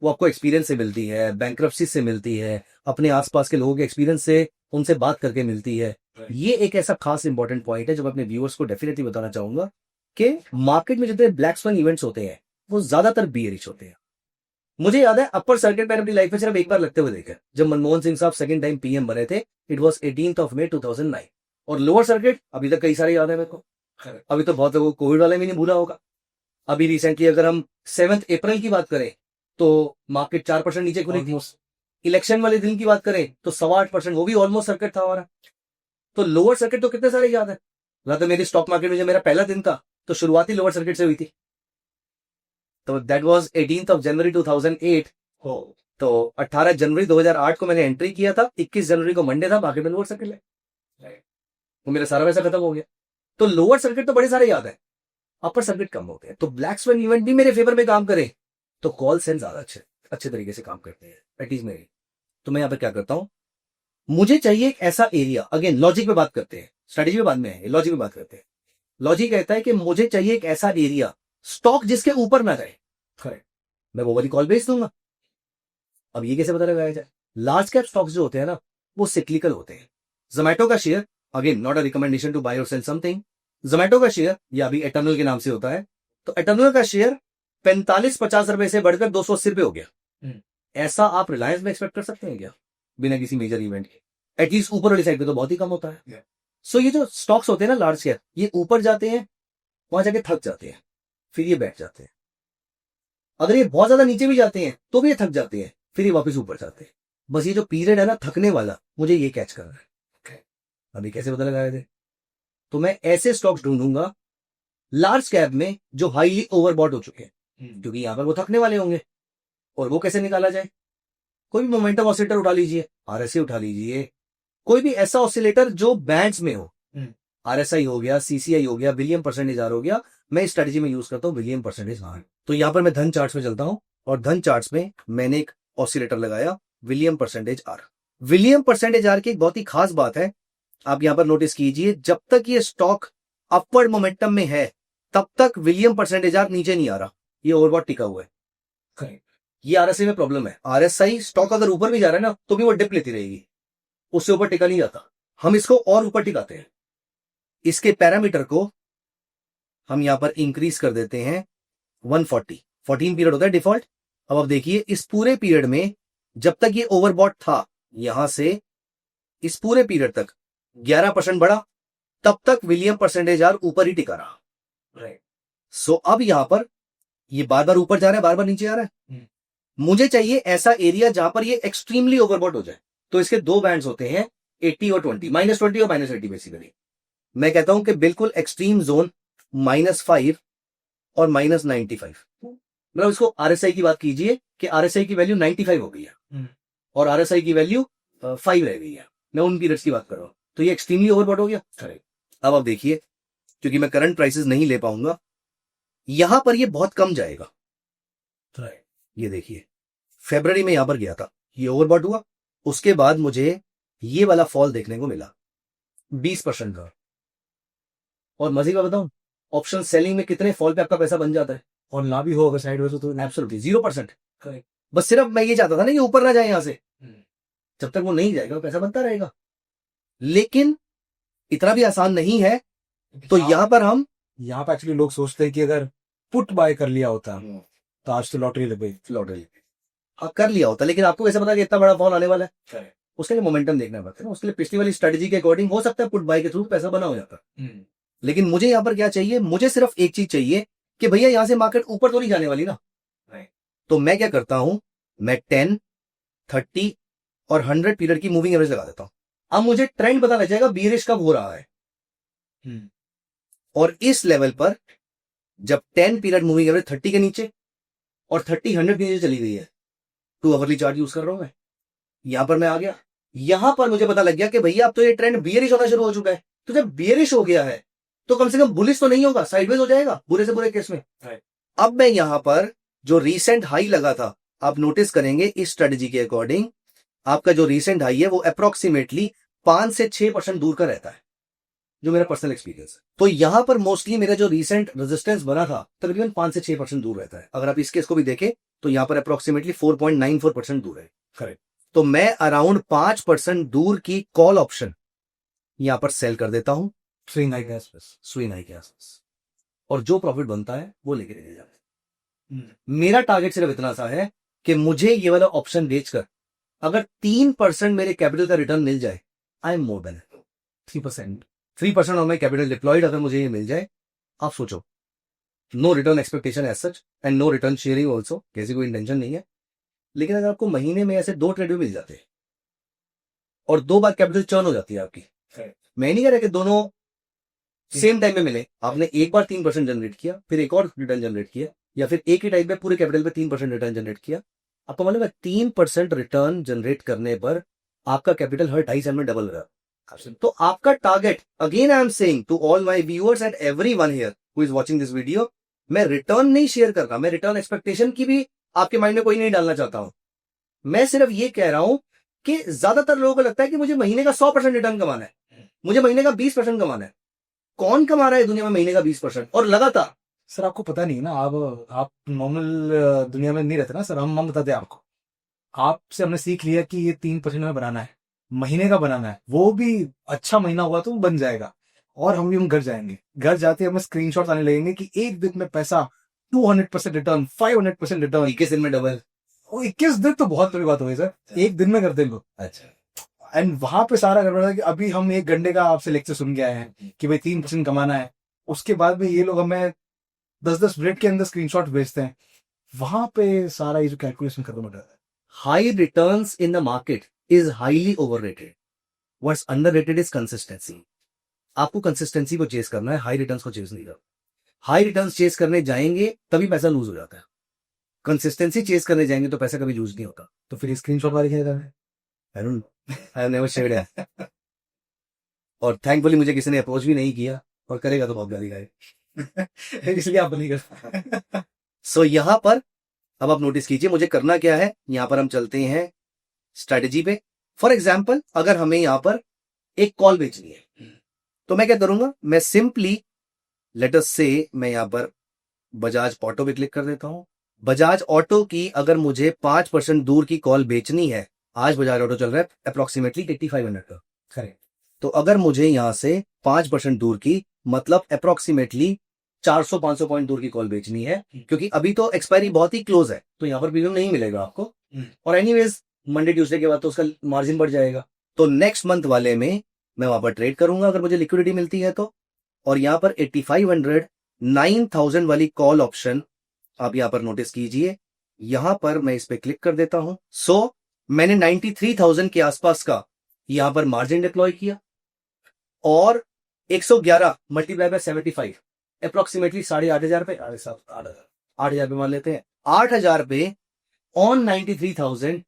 वो आपको एक्सपीरियंस से मिलती है, बैंक्रप्सी से मिलती है, अपने आसपास के लोगों के एक्सपीरियंस से उनसे बात करके मिलती है। ये एक ऐसा खास इंपॉर्टेंट पॉइंट है जो मैं अपने व्यूअर्स को डेफिनेटली बताना चाहूंगा कि मार्केट में जितने ब्लैक स्वान इवेंट्स होते हैं वो ज्यादातर बियरिश होते हैं। मुझे याद है अपर सर्किट मैंने अपनी लाइफ में सिर्फ एक बार लगते हुए देखा, जब मनमोहन सिंह साहब सेकंड टाइम पीएम बने थे। इट वाज 18 मई 2009। और लोअर सर्किट अभी तक कई सारे याद है मेरे को, अभी तो बहुत लोगों को कोविड वाले भी नहीं भूला होगा। अभी रिसेंटली अगर हम 7 अप्रैल की बात करें तो मार्केट 4% नीचे खुली थी। इलेक्शन वाले दिन की बात करें तो 8.25%, वो भी ऑलमोस्ट सर्किट था हमारा। तो लोअर सर्किट तो कितने सारे याद है। तो मेरी स्टॉक मार्केट में जब मेरा पहला दिन था तो शुरुआती लोअर सर्किट से हुई थी। तो दैट वाज 18 जनवरी 2008। तो 18 जनवरी 2008 को मैंने एंट्री किया था, 21 जनवरी को मंडे था, मार्केट में लोअर सर्किट है, तो मेरा सारा पैसा खत्म हो गया। तो लोअर सर्किट तो बड़े सारे याद है, अपर सर्किट कम हो गए। तो ब्लैक स्वन इवेंट भी मेरे फेवर में काम करे तो कॉल सेल ज्यादा अच्छे तरीके से काम करते हैं, एटलीस्ट मेरे। तो मैं यहाँ पर क्या करता हूं, मुझे चाहिए एक ऐसा एरिया, अगेन लॉजिक पे बात करते हैं, स्ट्रेटेजी पे बाद में है, लॉजिक पे बात करते हैं। लॉजिक कहता है कि मुझे चाहिए एक ऐसा एरिया, स्टॉक जिसके ऊपर ना जाए, करेक्ट, मैं वो वाली कॉल बेच दूंगा। अब ये कैसे पता लगाया जाए? लार्ज कैप स्टॉक्स जो होते हैं ना वो सिक्लिकल होते हैं। जोमैटो का share, again not a recommendation to buy और सेल समथिंग, जोमैटो का शेयर या अभी एटर्नल के नाम से होता है, तो एटर्नल का शेयर 45-50 रुपए से बढ़कर 280 रुपए हो गया। ऐसा आप रिलायंस में एक्सपेक्ट कर सकते हैं क्या बिना किसी मेजर इवेंट के? एटलीस्ट ऊपर वाली साइड पे तो बहुत ही कम होता है। सो ये जो स्टॉक्स होते हैं ना लार्ज कैप, ये ऊपर जाते हैं, वहां जाके थक जाते हैं, फिर ये बैठ जाते हैं। अगर ये बहुत ज्यादा नीचे भी जाते हैं तो भी ये थक जाते हैं, फिर ये वापस ऊपर जाते हैं। बस ये जो पीरियड है ना थकने वाला, मुझे ये कैच कर रहा है। अभी कैसे पता लगाए थे? तो मैं ऐसे स्टॉक्स ढूंढूंगा लार्ज कैप में जो हाईली ओवरबॉट हो चुके हैं, क्योंकि यहां पर वो थकने वाले होंगे। और वो कैसे निकाला जाए? कोई भी मोमेंटम ऑसिलेटर उठा लीजिए, आरएसआई उठा लीजिए, कोई भी ऐसा ऑसिलेटर जो बैंड्स में हो, आरएसआई हो गया, सीसीआई हो गया, विलियम परसेंटेज आर हो गया। मैं इस स्ट्रेटजी में यूज करता हूं विलियम परसेंटेज आर। तो यहां पर मैं धन चार्ट्स में चलता हूं, और धन चार्ट्स में मैंने एक ऑसिलेटर लगाया William percentage R. William percentage R की एक बहुत ही खास बात है, आप यहां पर नोटिस कीजिए, जब तक ये स्टॉक अपवर्ड मोमेंटम में है तब तक विलियम परसेंटेज आर नीचे नहीं आ रहा, ये ओवरबॉट टिका हुआ है। करेक्ट, ये आरएसआई में प्रॉब्लम है। आरएसआई स्टॉक अगर ऊपर भी जा रहा है ना तो भी वो डिप लेती रहेगी, उससे ऊपर टिका नहीं जाता। हम इसको और ऊपर टिकाते हैं, इसके पैरामीटर को हम यहां पर इंक्रीज कर देते हैं 140। 14 पीरियड होता है डिफॉल्ट। अब आप देखिए इस पूरे पीरियड में जब तक ये ओवरबॉट था, यहां से इस पूरे पीरियड तक 11% बढ़ा, तब तक विलियम परसेंटेज आर ऊपर ही टिका रहा। राइट, सो अब यहां पर ये बार बार ऊपर जा रहा है, बार बार नीचे आ रहा है। मुझे चाहिए ऐसा एरिया जहां पर ये एक्सट्रीमली ओवरबॉट हो जाए। तो इसके दो बैंड्स होते हैं, 80 और 20, -20 और -80 बेसिकली। मैं कहता हूं कि बिल्कुल एक्सट्रीम जोन -5 और -95। मतलब इसको आरएसआई की बात कीजिए कि आरएसआई की वैल्यू 95 हो गई है और आरएसआई की वैल्यू 5 रह गई है। मैं उन पीरियड्स की बात कर रहा हूं, तो ये एक्सट्रीमली ओवरबॉट हो गया। अब आप देखिए, क्योंकि मैं करंट प्राइसेस नहीं ले पाऊंगा, यहां पर ये बहुत कम जाएगा। ये देखिए फरवरी में यहां पर गया था, ये ओवरबॉट हुआ, उसके बाद मुझे ये वाला फॉल देखने को मिला 20% का। और मजे का बताऊं, ऑप्शन सेलिंग में कितने फॉल पे आपका पैसा बन जाता है, और ना भी हो अगर साइड तो एब्सोल्युटली 0%। बस सिर्फ मैं ये चाहता था ना कि ऊपर ना जाए यहां से, जब तक वो नहीं जाएगा पैसा बनता रहेगा। लेकिन इतना भी आसान नहीं है। तो यहां पर एक्चुअली लोग सोचते हैं कि अगर पुट बाय कर लिया होता तो आज तो लॉटरी लग गई। लॉटरी कर लिया होता, लेकिन आपको कैसे पता कि इतना बड़ा फॉल आने वाला है? उसके लिए मोमेंटम देखना पड़ता है ना, उसके लिए पिछली वाली स्ट्रेटजी के अकॉर्डिंग हो सकता है पुट बाय के थ्रू पैसा बना हो जाता है। लेकिन मुझे यहाँ पर क्या चाहिए, मुझे सिर्फ एक चीज चाहिए कि भैया यहाँ से मार्केट ऊपर तो नहीं जाने वाली ना। तो मैं क्या करता हूं, मैं 10, 30 और 100 पीरियड की मूविंग एवरेज लगा देता हूं। अब मुझे ट्रेंड पता लग जाएगा बियरिश कब हो रहा है। और इस लेवल पर जब 10 पीरियड मूविंग एवरेज 30 के नीचे और 30 100 के नीचे चली गई है, 2 आवरली चार्ट यूज कर रहा हूं मैं, यहां पर मैं आ गया, यहां पर मुझे पता लग गया कि भैया अब तो ये ट्रेंड बियरिश होना शुरू हो चुका है। तो जब बियरिश हो गया है तो कम से कम बुलिश तो नहीं होगा, साइडवेज हो जाएगा बुरे से बुरे केस में। अब मैं यहां पर जो रीसेंट हाई लगा था, आप नोटिस करेंगे इस स्ट्रेटजी के अकॉर्डिंग आपका जो रीसेंट हाई है वो अप्रोक्सीमेटली 5 से 6% दूर का रहता है, जो मेरा पर्सनल एक्सपीरियंस है। तो यहां पर मोस्टली मेरा जो रीसेंट रेजिस्टेंस बना था तकरीबन 5 से 6% दूर रहता है। अगर आप इस केस को भी देखें तो यहां पर अप्रोक्सीमेटली 4.94% दूर है। करेक्ट। तो मैं अराउंड 5% दूर की कॉल ऑप्शन यहां पर सेल कर देता हूं, स्विंग हाई के आसपास, और जो प्रॉफिट बनता है वो लेके चले जाते हैं। मेरा टारगेट सिर्फ इतना सा है कि मुझे ये वाला ऑप्शन बेचकर अगर 3% मेरे कैपिटल का रिटर्न मिल जाए, I am more than 3% of my capital deployed अगर मुझे ये मिल जाए, आप सोचो, no return expectation as such and no return sharing also, कैसी कोई इंटेंशन नहीं है। लेकिन अगर आपको महीने में ऐसे 2 ट्रेड भी मिल जाते हैं और 2 बार कैपिटल चर्न हो जाती है आपकी, मैं नहीं कह रहा कि दोनों सेम टाइम में मिले, आपने एक बार 3% जनरेट किया, फिर एक और रिटर्न जनरेट किया, या फिर एक ही टाइम में पूरे कैपिटल पे 3% रिटर्न जनरेट किया, आपको मालूम है 3% रिटर्न जनरेट करने पर आपका कैपिटल हर 2.5 साल में डबल रहा। तो आपका target, again I am saying to all my viewers and everyone here who is watching this video, मैं रिटर्न नहीं शेयर कर रहा, मैं रिटर्न एक्सपेक्टेशन की भी आपके माइंड में कोई नहीं डालना चाहता हूं। मैं सिर्फ ये कह रहा हूं कि ज्यादातर लोगों को लगता है कि मुझे महीने का 100% रिटर्न कमाना है, मुझे महीने का 20% कमाना है। कौन कमा रहा है दुनिया में महीने का 20% और लगातार? सर आपको पता नहीं ना, आप नॉर्मल दुनिया में नहीं रहते ना सर, हम बताते हैं आपको। आपसे हमने सीख लिया कि ये 3% में बनाना है, महीने का बनाना है, वो भी अच्छा महीना हुआ तो बन जाएगा। और हम घर जाएंगे, घर जाते हमें स्क्रीनशॉट आने लगेंगे कि एक दिन में पैसा 200% रिटर्न, 500% रिटर्न, 21 दिन में डबल। 21 दिन तो बहुत बड़ी बात हो गई सर, एक दिन में करते लोग। अच्छा। एंड वहां पे सारा गड़बड़ है कि अभी हम 1 घंटे का आपसे लेक्चर सुन के आए हैं कि भाई 3% कमाना है, उसके बाद में ये लोग हमें 10-10 मिनट के अंदर स्क्रीनशॉट भेजते हैं, वहां पे सारा ये जो कैलकुलेशन खत्म हो जाता है। High returns in the market is highly overrated, what's underrated is consistency. आपको कंसिस्टेंसी को चेस करना है, हाई रिटर्न्स को चेस नहीं करना। हाई रिटर्न्स चेस करने जाएंगे तभी पैसा लूज हो जाता है, कंसिस्टेंसी चेस करने जाएंगे तो पैसा कभी लूज नहीं होता। तो फिर स्क्रीनशॉट वाले क्या करना है? I don't know, I have never shared it, और थैंकफुली मुझे किसी ने अप्रोच भी नहीं किया, और करेगा तो बहुत गाली खाए इसलिए आप नहीं कर सो यहां पर अब आप नोटिस कीजिए मुझे करना क्या है। यहां पर हम चलते हैं स्ट्रेटेजी पे। फॉर एग्जाम्पल अगर हमें यहां पर एक कॉल बेचनी है तो मैं क्या करूंगा, मैं सिंपली लेट अस से मैं यहां पर बजाज ऑटो पे क्लिक कर देता हूं। बजाज ऑटो की अगर मुझे 5% दूर की कॉल बेचनी है, आज बजाज ऑटो चल रहा है अप्रोक्सीमेटली 8500 का, करेक्ट। तो अगर मुझे यहां से 5% दूर की, मतलब अप्रोक्सीमेटली 400-500 पॉइंट दूर की कॉल बेचनी है, क्योंकि अभी तो एक्सपायरी बहुत ही क्लोज है, तो यहां पर प्रीमियम नहीं मिलेगा आपको, और एनीवेज मंडे ट्यूसडे के बाद तो उसका मार्जिन बढ़ जाएगा। तो नेक्स्ट मंथ वाले में मैं वहां पर ट्रेड करूंगा अगर मुझे लिक्विडिटी मिलती है तो। और यहां पर 8500 9000 वाली कॉल ऑप्शन आप यहां पर नोटिस कीजिए, यहां पर मैं इस पे क्लिक कर देता हूं। सो मैंने 93,000 के आसपास का यहां पर मार्जिन डिप्लॉय किया, और 111 मल्टीप्लाई बाय 75 अप्रोक्सीमेटली 8,500 पे, 8,000 पे मान लेते हैं, 8,000 पे on 93,000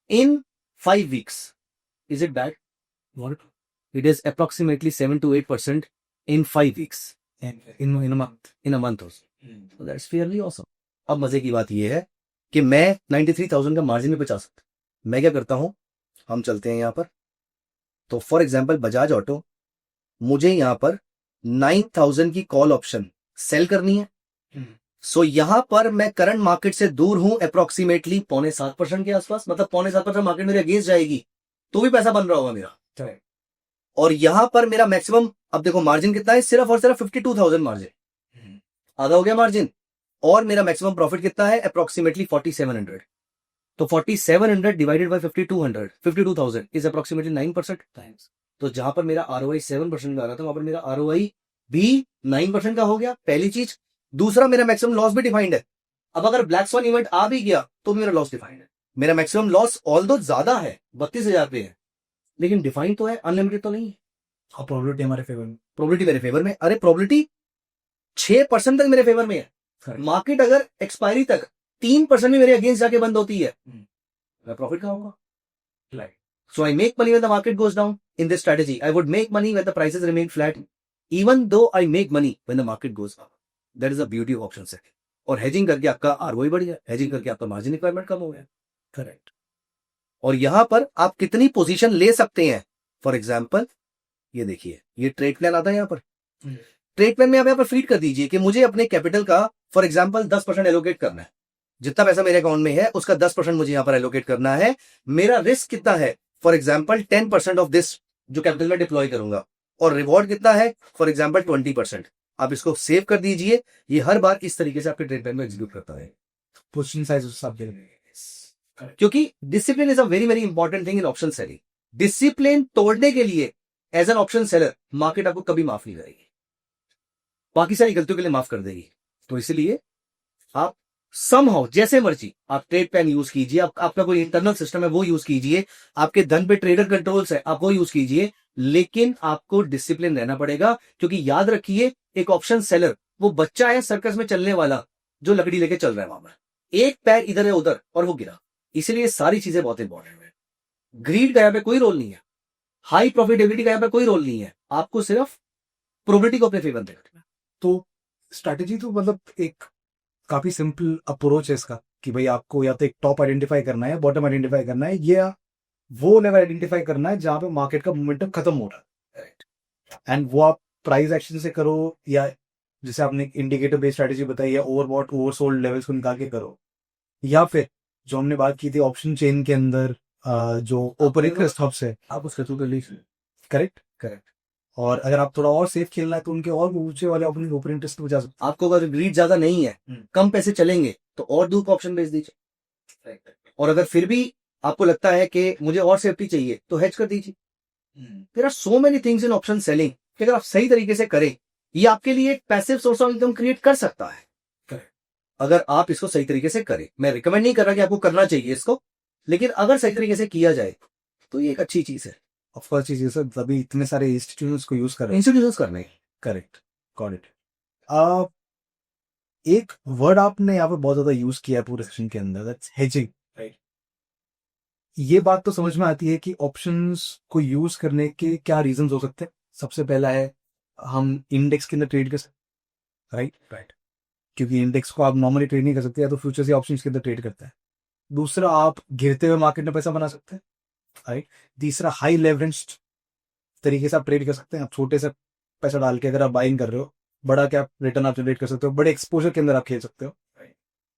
in 5 weeks. Is it bad? What? It is approximately 7 to 8% in 5 weeks. in a month. In a month also. So that's fairly awesome. अब मजे की बात यह है कि मैं 93,000 का मार्जिन में बचा सकता हूं। मैं क्या करता हूं, हम चलते हैं यहां पर। तो फॉर एग्जांपल बजाज ऑटो, मुझे यहां पर 9,000 की कॉल ऑप्शन सेल करनी है। सो यहां पर मैं करंट मार्केट से दूर हूं अप्रोक्सीमेटली 6.25% के आसपास, मतलब 6.25% मार्केट मेरे अगेंस्ट जाएगी तो भी पैसा बन रहा होगा मेरा। और यहां पर मेरा मैक्सिमम, अब देखो मार्जिन कितना है, सिर्फ और सिर्फ 52,000 मार्जिन, आधा हो गया मार्जिन, और मेरा मैक्सिमम प्रॉफिट कितना है, अप्रोक्सीमेटली 4,700। तो 4700 divided by 5200 52,000 is approximately 9% times. तो जहां पर मेरा आरओआई 7% का आ रहा था वहां पर मेरा आरओआई भी 9% का हो गया, पहली चीज। दूसरा, मेरा मैक्सिमम लॉस भी डिफाइंड है। अब अगर ब्लैक स्वॉन इवेंट आ भी गया तो मेरा लॉस डिफाइंड है। मेरा मैक्सिमम लॉस ऑल्दो ज्यादा है, 32,000 पे है, लेकिन डिफाइंड तो है, अनलिमिटेड तो नहीं है। और प्रोबेबिलिटी हमारे फेवर में, प्रोबेबिलिटी मेरे फेवर में, अरे प्रोबेबिलिटी 6% तक मेरे फेवर में है। Correct. मार्केट अगर एक्सपायरी तक 3% भी मेरे अगेंस्ट जाके बंद होती है, मैं प्रॉफिट खाऊंगा। Right. So I make money when the market goes down. In this strategy, I would make money when the prices remain flat, even though I make money when the market goes up. That is the beauty of option selling. और hedging करके आपका ROI बढ़ गया, hedging करके आपका margin requirement कम हो गया। Correct. और यहां पर आप कितनी पोजीशन ले सकते हैं। फॉर एग्जाम्पल, ये देखिए, ये ट्रेड प्लान आता है यहाँ पर। ट्रेड प्लान में आप यहाँ पर फीड कर दीजिए कि मुझे अपने कैपिटल का फॉर एग्जाम्पल 10% एलोकेट करना है। जितना पैसा मेरे अकाउंट में है उसका 10% मुझे यहाँ पर एलोकेट करना है। मेरा रिस्क कितना है, फॉर एग्जाम्पल 10% ऑफ दिस जो कैपिटल में डिप्लॉय करूंगा, और रिवॉर्ड कितना है, फॉर एग्जाम्पल 20%। आप इसको सेव कर दीजिए। ये हर बार इस तरीके से आपके ट्रेड प्लान में एग्जीक्यूट करता है, पोजीशन साइज उस हिसाब से। क्योंकि discipline is a very very important thing in option selling. Discipline तोड़ने के लिए as an option seller market आपको कभी माफ नहीं करेगी, बाकी सारी गलतियों के लिए माफ कर देगी। तो इसलिए आप समहाउ जैसे मर्जी आप ट्रेड प्लान यूज कीजिए, आपका कोई इंटरनल सिस्टम है वो यूज कीजिए, आपके धन पे ट्रेडर कंट्रोल्स है आप वो यूज कीजिए, लेकिन आपको डिसिप्लिन रहना पड़ेगा। क्योंकि याद रखिए, एक ऑप्शन सेलर वो बच्चा है सर्कस में चलने वाला जो लकड़ी लेके चल रहा है वहां पर, एक पैर इधर है उधर और वो गिरा। इसलिए सारी चीजें बहुत इंपॉर्टेंट है। ग्रीड का यहाँ पे कोई रोल नहीं है, हाई प्रॉफिटेबिलिटी का यहाँ पे कोई रोल नहीं है, आपको सिर्फ प्रोबेबिलिटी को अपने फेवर में रखना है। तो स्ट्रैटेजी तो मतलब एक काफी सिंपल अप्रोच है इसका कि भाई आपको या तो एक टॉप आइडेंटिफाई करना है, बॉटम आइडेंटिफाई करना है, या वो लेवल आइडेंटिफाई करना है जहां पे मार्केट का मोमेंटम खत्म हो रहा है। एंड वो आप प्राइस एक्शन से करो, या जैसे आपने इंडिकेटर बेस्ड स्ट्रैटेजी बताई है, ओवरबॉट ओवरसोल्ड लेवल्स को निकाल के करो, या फिर जो हमने बात की थी ऑप्शन चेन के अंदर जो ओपन इंटरेस्ट हब्स है आप उसके थ्रू कर लीजिए। करेक्ट। करेक्ट। और अगर आप थोड़ा और सेफ खेलना है तो उनके और ऊंचे वाले ओपन इंटरेस्ट पे जा सकते आपको अगर ग्रीड ज्यादा नहीं है, कम पैसे चलेंगे, तो और दूर का ऑप्शन बेच दीजिए। और अगर फिर भी आपको लगता है कि मुझे और सेफ्टी चाहिए तो हेज कर दीजिए। There are so many things in option selling कि अगर आप सही तरीके से करें, ये आपके लिए एक passive source of income create कर सकता है, अगर आप इसको सही तरीके से करें। मैं रिकमेंड नहीं कर रहा कि आपको करना चाहिए इसको, लेकिन अगर सही तरीके से किया जाए तो ये एक अच्छी चीज है। ऑफ कोर्स चीज सर, तभी इतने सारे इंस्टीट्यूशंस को यूज कर रहे हैं। इंस्टीट्यूशंस करने। Correct, got it. एक वर्ड आपने यहाँ पे बहुत ज्यादा यूज किया है पूरे सेशन के अंदर, दैट्स हेजिंग, राइट। ये बात तो समझ में आती है कि ऑप्शंस को यूज करने के क्या रीजंस हो सकते हैं। सबसे पहला है हम इंडेक्स के अंदर ट्रेड कर सकते, राइट, क्योंकि इंडेक्स को आप नॉर्मली ट्रेड नहीं कर सकते, या तो फ्यूचर्स या ऑप्शंस के अंदर ट्रेड करते हैं। दूसरा, आप गिरते हुए मार्केट में पैसा बना सकते हैं, राइट। तीसरा, हाई लेवरेज्ड तरीके से आप ट्रेड कर सकते हैं। आप छोटे से पैसा डाल के अगर आप बाइंग कर रहे हो, बड़ा क्या रिटर्न आप जनरेट कर सकते हो, बड़े एक्सपोजर के अंदर आप खेल सकते हो।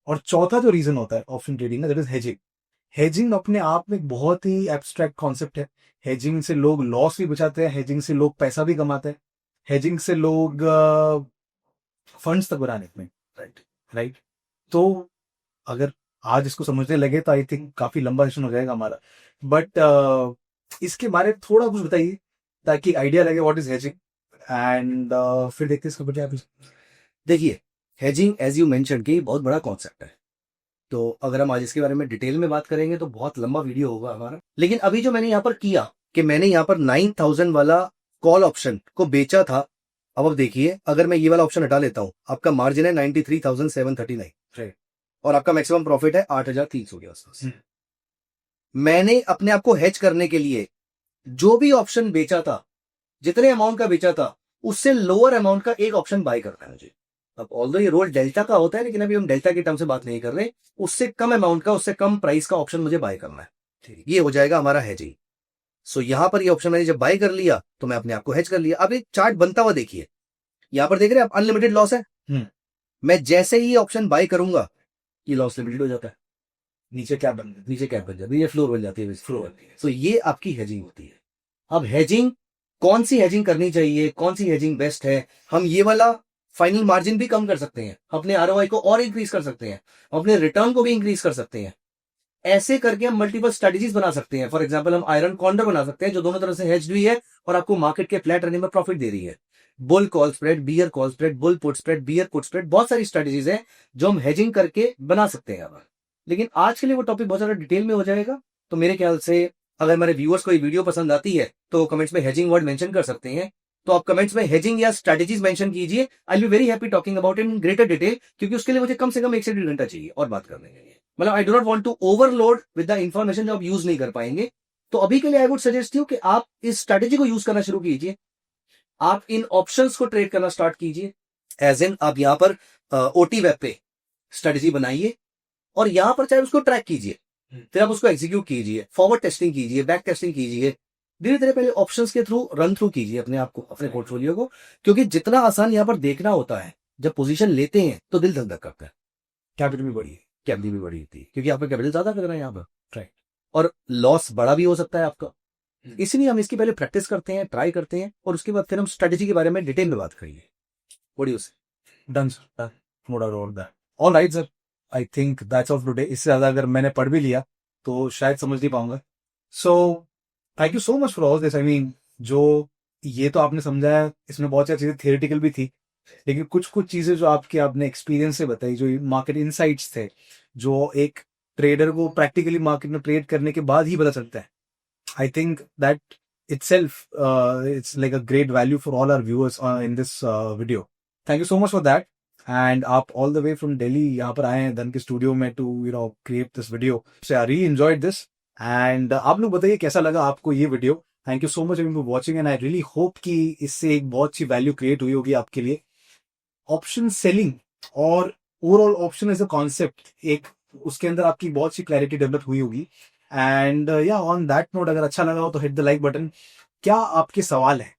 और चौथा जो रीजन होता है ऑप्शन ट्रेडिंग का, दैट इज हेजिंग। हेजिंग अपने आप में एक बहुत ही एब्स्ट्रैक्ट कॉन्सेप्ट है। हेजिंग से लोग लॉस भी बचाते हैं, हेजिंग से लोग पैसा भी कमाते हैं, हेजिंग से लोग फंड्स तक बनाने में, राइट। तो अगर आज इसको समझने लगे तो आई थिंक काफी लंबा सेशन हो जाएगा हमारा, बट इसके बारे में थोड़ा कुछ बताइए ताकि आइडिया लगे व्हाट इज हेजिंग, एंड फिर देखते हैं इसका बजाय। देखिए, हेजिंग एज यू मेंशन कि बहुत बड़ा कॉन्सेप्ट है, तो अगर हम आज इसके बारे में डिटेल में बात करेंगे तो बहुत लंबा वीडियो होगा हमारा। लेकिन अभी जो मैंने यहाँ पर किया कि मैंने यहाँ पर 9000 वाला कॉल ऑप्शन को बेचा था। अब देखिए, अगर मैं ये वाला ऑप्शन हटा लेता हूं, आपका मार्जिन है 93,739, राइट, और आपका मैक्सिमम प्रॉफिट है 8,300 के आसपास। मैंने अपने आप को हेज करने के लिए जो भी ऑप्शन बेचा था, जितने अमाउंट का बेचा था, उससे लोअर अमाउंट का एक ऑप्शन बाय करना है मुझे। अब ऑल्दो ये रोल डेल्टा का होता है, लेकिन अभी हम डेल्टा के टर्म से बात नहीं कर रहे। उससे कम अमाउंट का, उससे कम प्राइस का ऑप्शन मुझे बाय करना है। ये हो जाएगा हमारा हेजिंग। सो यहां पर ये ऑप्शन मैंने जब बाय कर लिया तो मैं अपने आप को हेज कर लिया। अब एक चार्ट बनता हुआ देखिए, यहां पर देख रहे हैं आप, अनलिमिटेड लॉस है। मैं जैसे ही ऑप्शन बाय करूंगा ये लॉस लिमिटेड हो जाता है, नीचे कैप बन जाती है, ये फ्लोर बन जाती है, फ्लोर बनती है। तो ये आपकी हेजिंग होती है। अब हेजिंग, कौन सी हेजिंग करनी चाहिए, कौन सी हेजिंग बेस्ट है, हम ये वाला फाइनल मार्जिन भी कम कर सकते हैं, अपने आरओआई को और इंक्रीज कर सकते हैं, अपने रिटर्न को भी इंक्रीज कर सकते हैं। ऐसे करके हम मल्टीपल स्ट्रेटजीज बना सकते हैं। फॉर एग्जांपल हम आयरन कॉर्नर बना सकते हैं जो दोनों तरफ से हेज्ड हुई है और आपको मार्केट के फ्लैट रनिंग में प्रॉफिट दे रही है। Bull call spread, bear call spread, bull put spread, bear put spread, बहुत सारी स्ट्रेटजीज है जो हम हेजिंग करके बना सकते हैं। लेकिन आज के लिए वो टॉपिक बहुत ज्यादा डिटेल में हो जाएगा, तो मेरे ख्याल से अगर हमारे व्यूअर्स को ये वीडियो पसंद आती है तो कमेंट्स में हेजिंग वर्ड मेंशन कर सकते हैं। तो आप कमेंट्स में हेजिंग या स्ट्रेटजीज मेंशन कीजिए। I will be very happy talking about in greater detail, क्योंकि उसके लिए मुझे कम से कम 1 से 1.5 घंटा चाहिए और बात करने के लिए। मतलब I do not want to overload with the information जो आप यूज नहीं कर पाएंगे। तो अभी के लिए आई वुड सजेस्ट यू कि आप इस स्ट्रेटजी को यूज करना शुरू कीजिए। आप इन ऑप्शंस को ट्रेड करना स्टार्ट कीजिए। एज इन आप यहां पर ओटी वेब पे स्ट्रेटजी बनाइए और यहां पर चाहे उसको ट्रैक कीजिए, फिर आप उसको एग्जीक्यूट कीजिए, फॉरवर्ड टेस्टिंग कीजिए, बैक टेस्टिंग कीजिए। धीरे धीरे पहले ऑप्शंस के थ्रू रन थ्रू कीजिए अपने आप को, अपने पोर्टफोलियो को, क्योंकि जितना आसान यहां पर देखना होता है, जब पोजीशन लेते हैं तो दिल धक धक करता है। कैपिटल भी बढ़ी है, कैपिटल भी बड़ी होती है क्योंकि आपका कैपिटल ज्यादा लग रहा है यहाँ पर, राइट। और लॉस बड़ा भी हो सकता है आपका। इसलिए हम इसकी पहले प्रैक्टिस करते हैं, ट्राई करते हैं, और उसके बाद फिर हम स्ट्रेटेजी के बारे में डिटेल में बात करेंगे। What do you say? Done sir, no doubt about that. All right sir, I think that's all today. इससे ज्यादा अगर मैंने पढ़ भी लिया तो शायद समझ नहीं पाऊंगा। So thank you so much for all this. I mean जो ये तो आपने समझाया, इसमें बहुत सारी चीजें थियोरेटिकल भी थी, लेकिन कुछ कुछ चीजें जो आपने एक्सपीरियंस से बताई, जो मार्केट इनसाइट्स थे, जो एक ट्रेडर को प्रैक्टिकली मार्केट में ट्रेड करने के बाद ही पता चलता है, I think that itself it's like a great value for all our viewers in this video. Thank you so much for that. And आप all the way from Delhi यहाँ पर आए हैं धन के स्टूडियो में to create this video. So I really enjoyed this. And आप लोग बताइए कैसा लगा आपको ये video. Thank you so much for watching and I really hope कि इससे एक बहुत सी वैल्यू क्रिएट हुई होगी आपके लिए। ऑप्शन सेलिंग और overall option as a concept, एक उसके अंदर आपकी बहुत सी क्लैरिटी डेवलप हुई होगी। एंड या ऑन दैट नोट, अगर अच्छा लगा हो तो हिट द लाइक बटन। क्या आपके सवाल है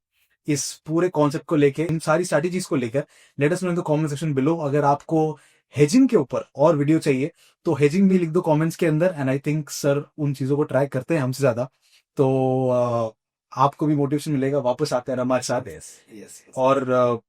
इस पूरे कॉन्सेप्ट को लेके, इन सारी स्ट्रैटेजीज को लेकर, let us know in the comment section below. अगर आपको हेजिंग के ऊपर और वीडियो चाहिए तो हेजिंग भी लिख दो कमेंट्स के अंदर, एंड आई थिंक सर उन चीजों को ट्राई करते हैं हमसे ज्यादा, तो आपको भी मोटिवेशन मिलेगा, वापस आते हैं हमारे साथ। और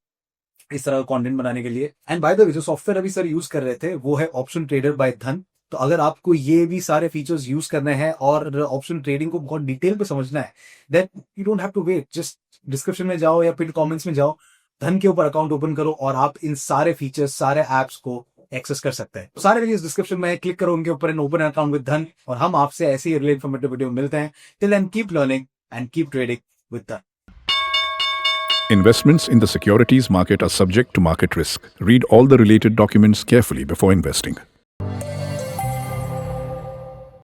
इस तरह का कंटेंट बनाने के लिए। एंड बाय द वे, जो सॉफ्टवेयर अभी सर यूज कर रहे थे वो है ऑप्शन ट्रेडर बाय धन। तो अगर आपको ये भी सारे फीचर्स यूज करने हैं और ऑप्शन ट्रेडिंग को बहुत डिटेल पे समझना है, then you don't have to wait, just description में जाओ या फिर कमेंट्स में जाओ, धन के ऊपर अकाउंट ओपन करो और आप इन सारे फीचर्स, सारे एप्स को एक्सेस कर सकते हैं। तो सारे वीडियोस डिस्क्रिप्शन में, क्लिक करो उनके ऊपर एंड ओपन अकाउंट विद धन, और हम आपसे ऐसे ही रिलेटेड इन्फॉर्मेटिव वीडियो मिलते हैं। Till then keep learning and keep trading with Dhan. Investments in the securities market are subject to market risk. Read all the related documents carefully before investing.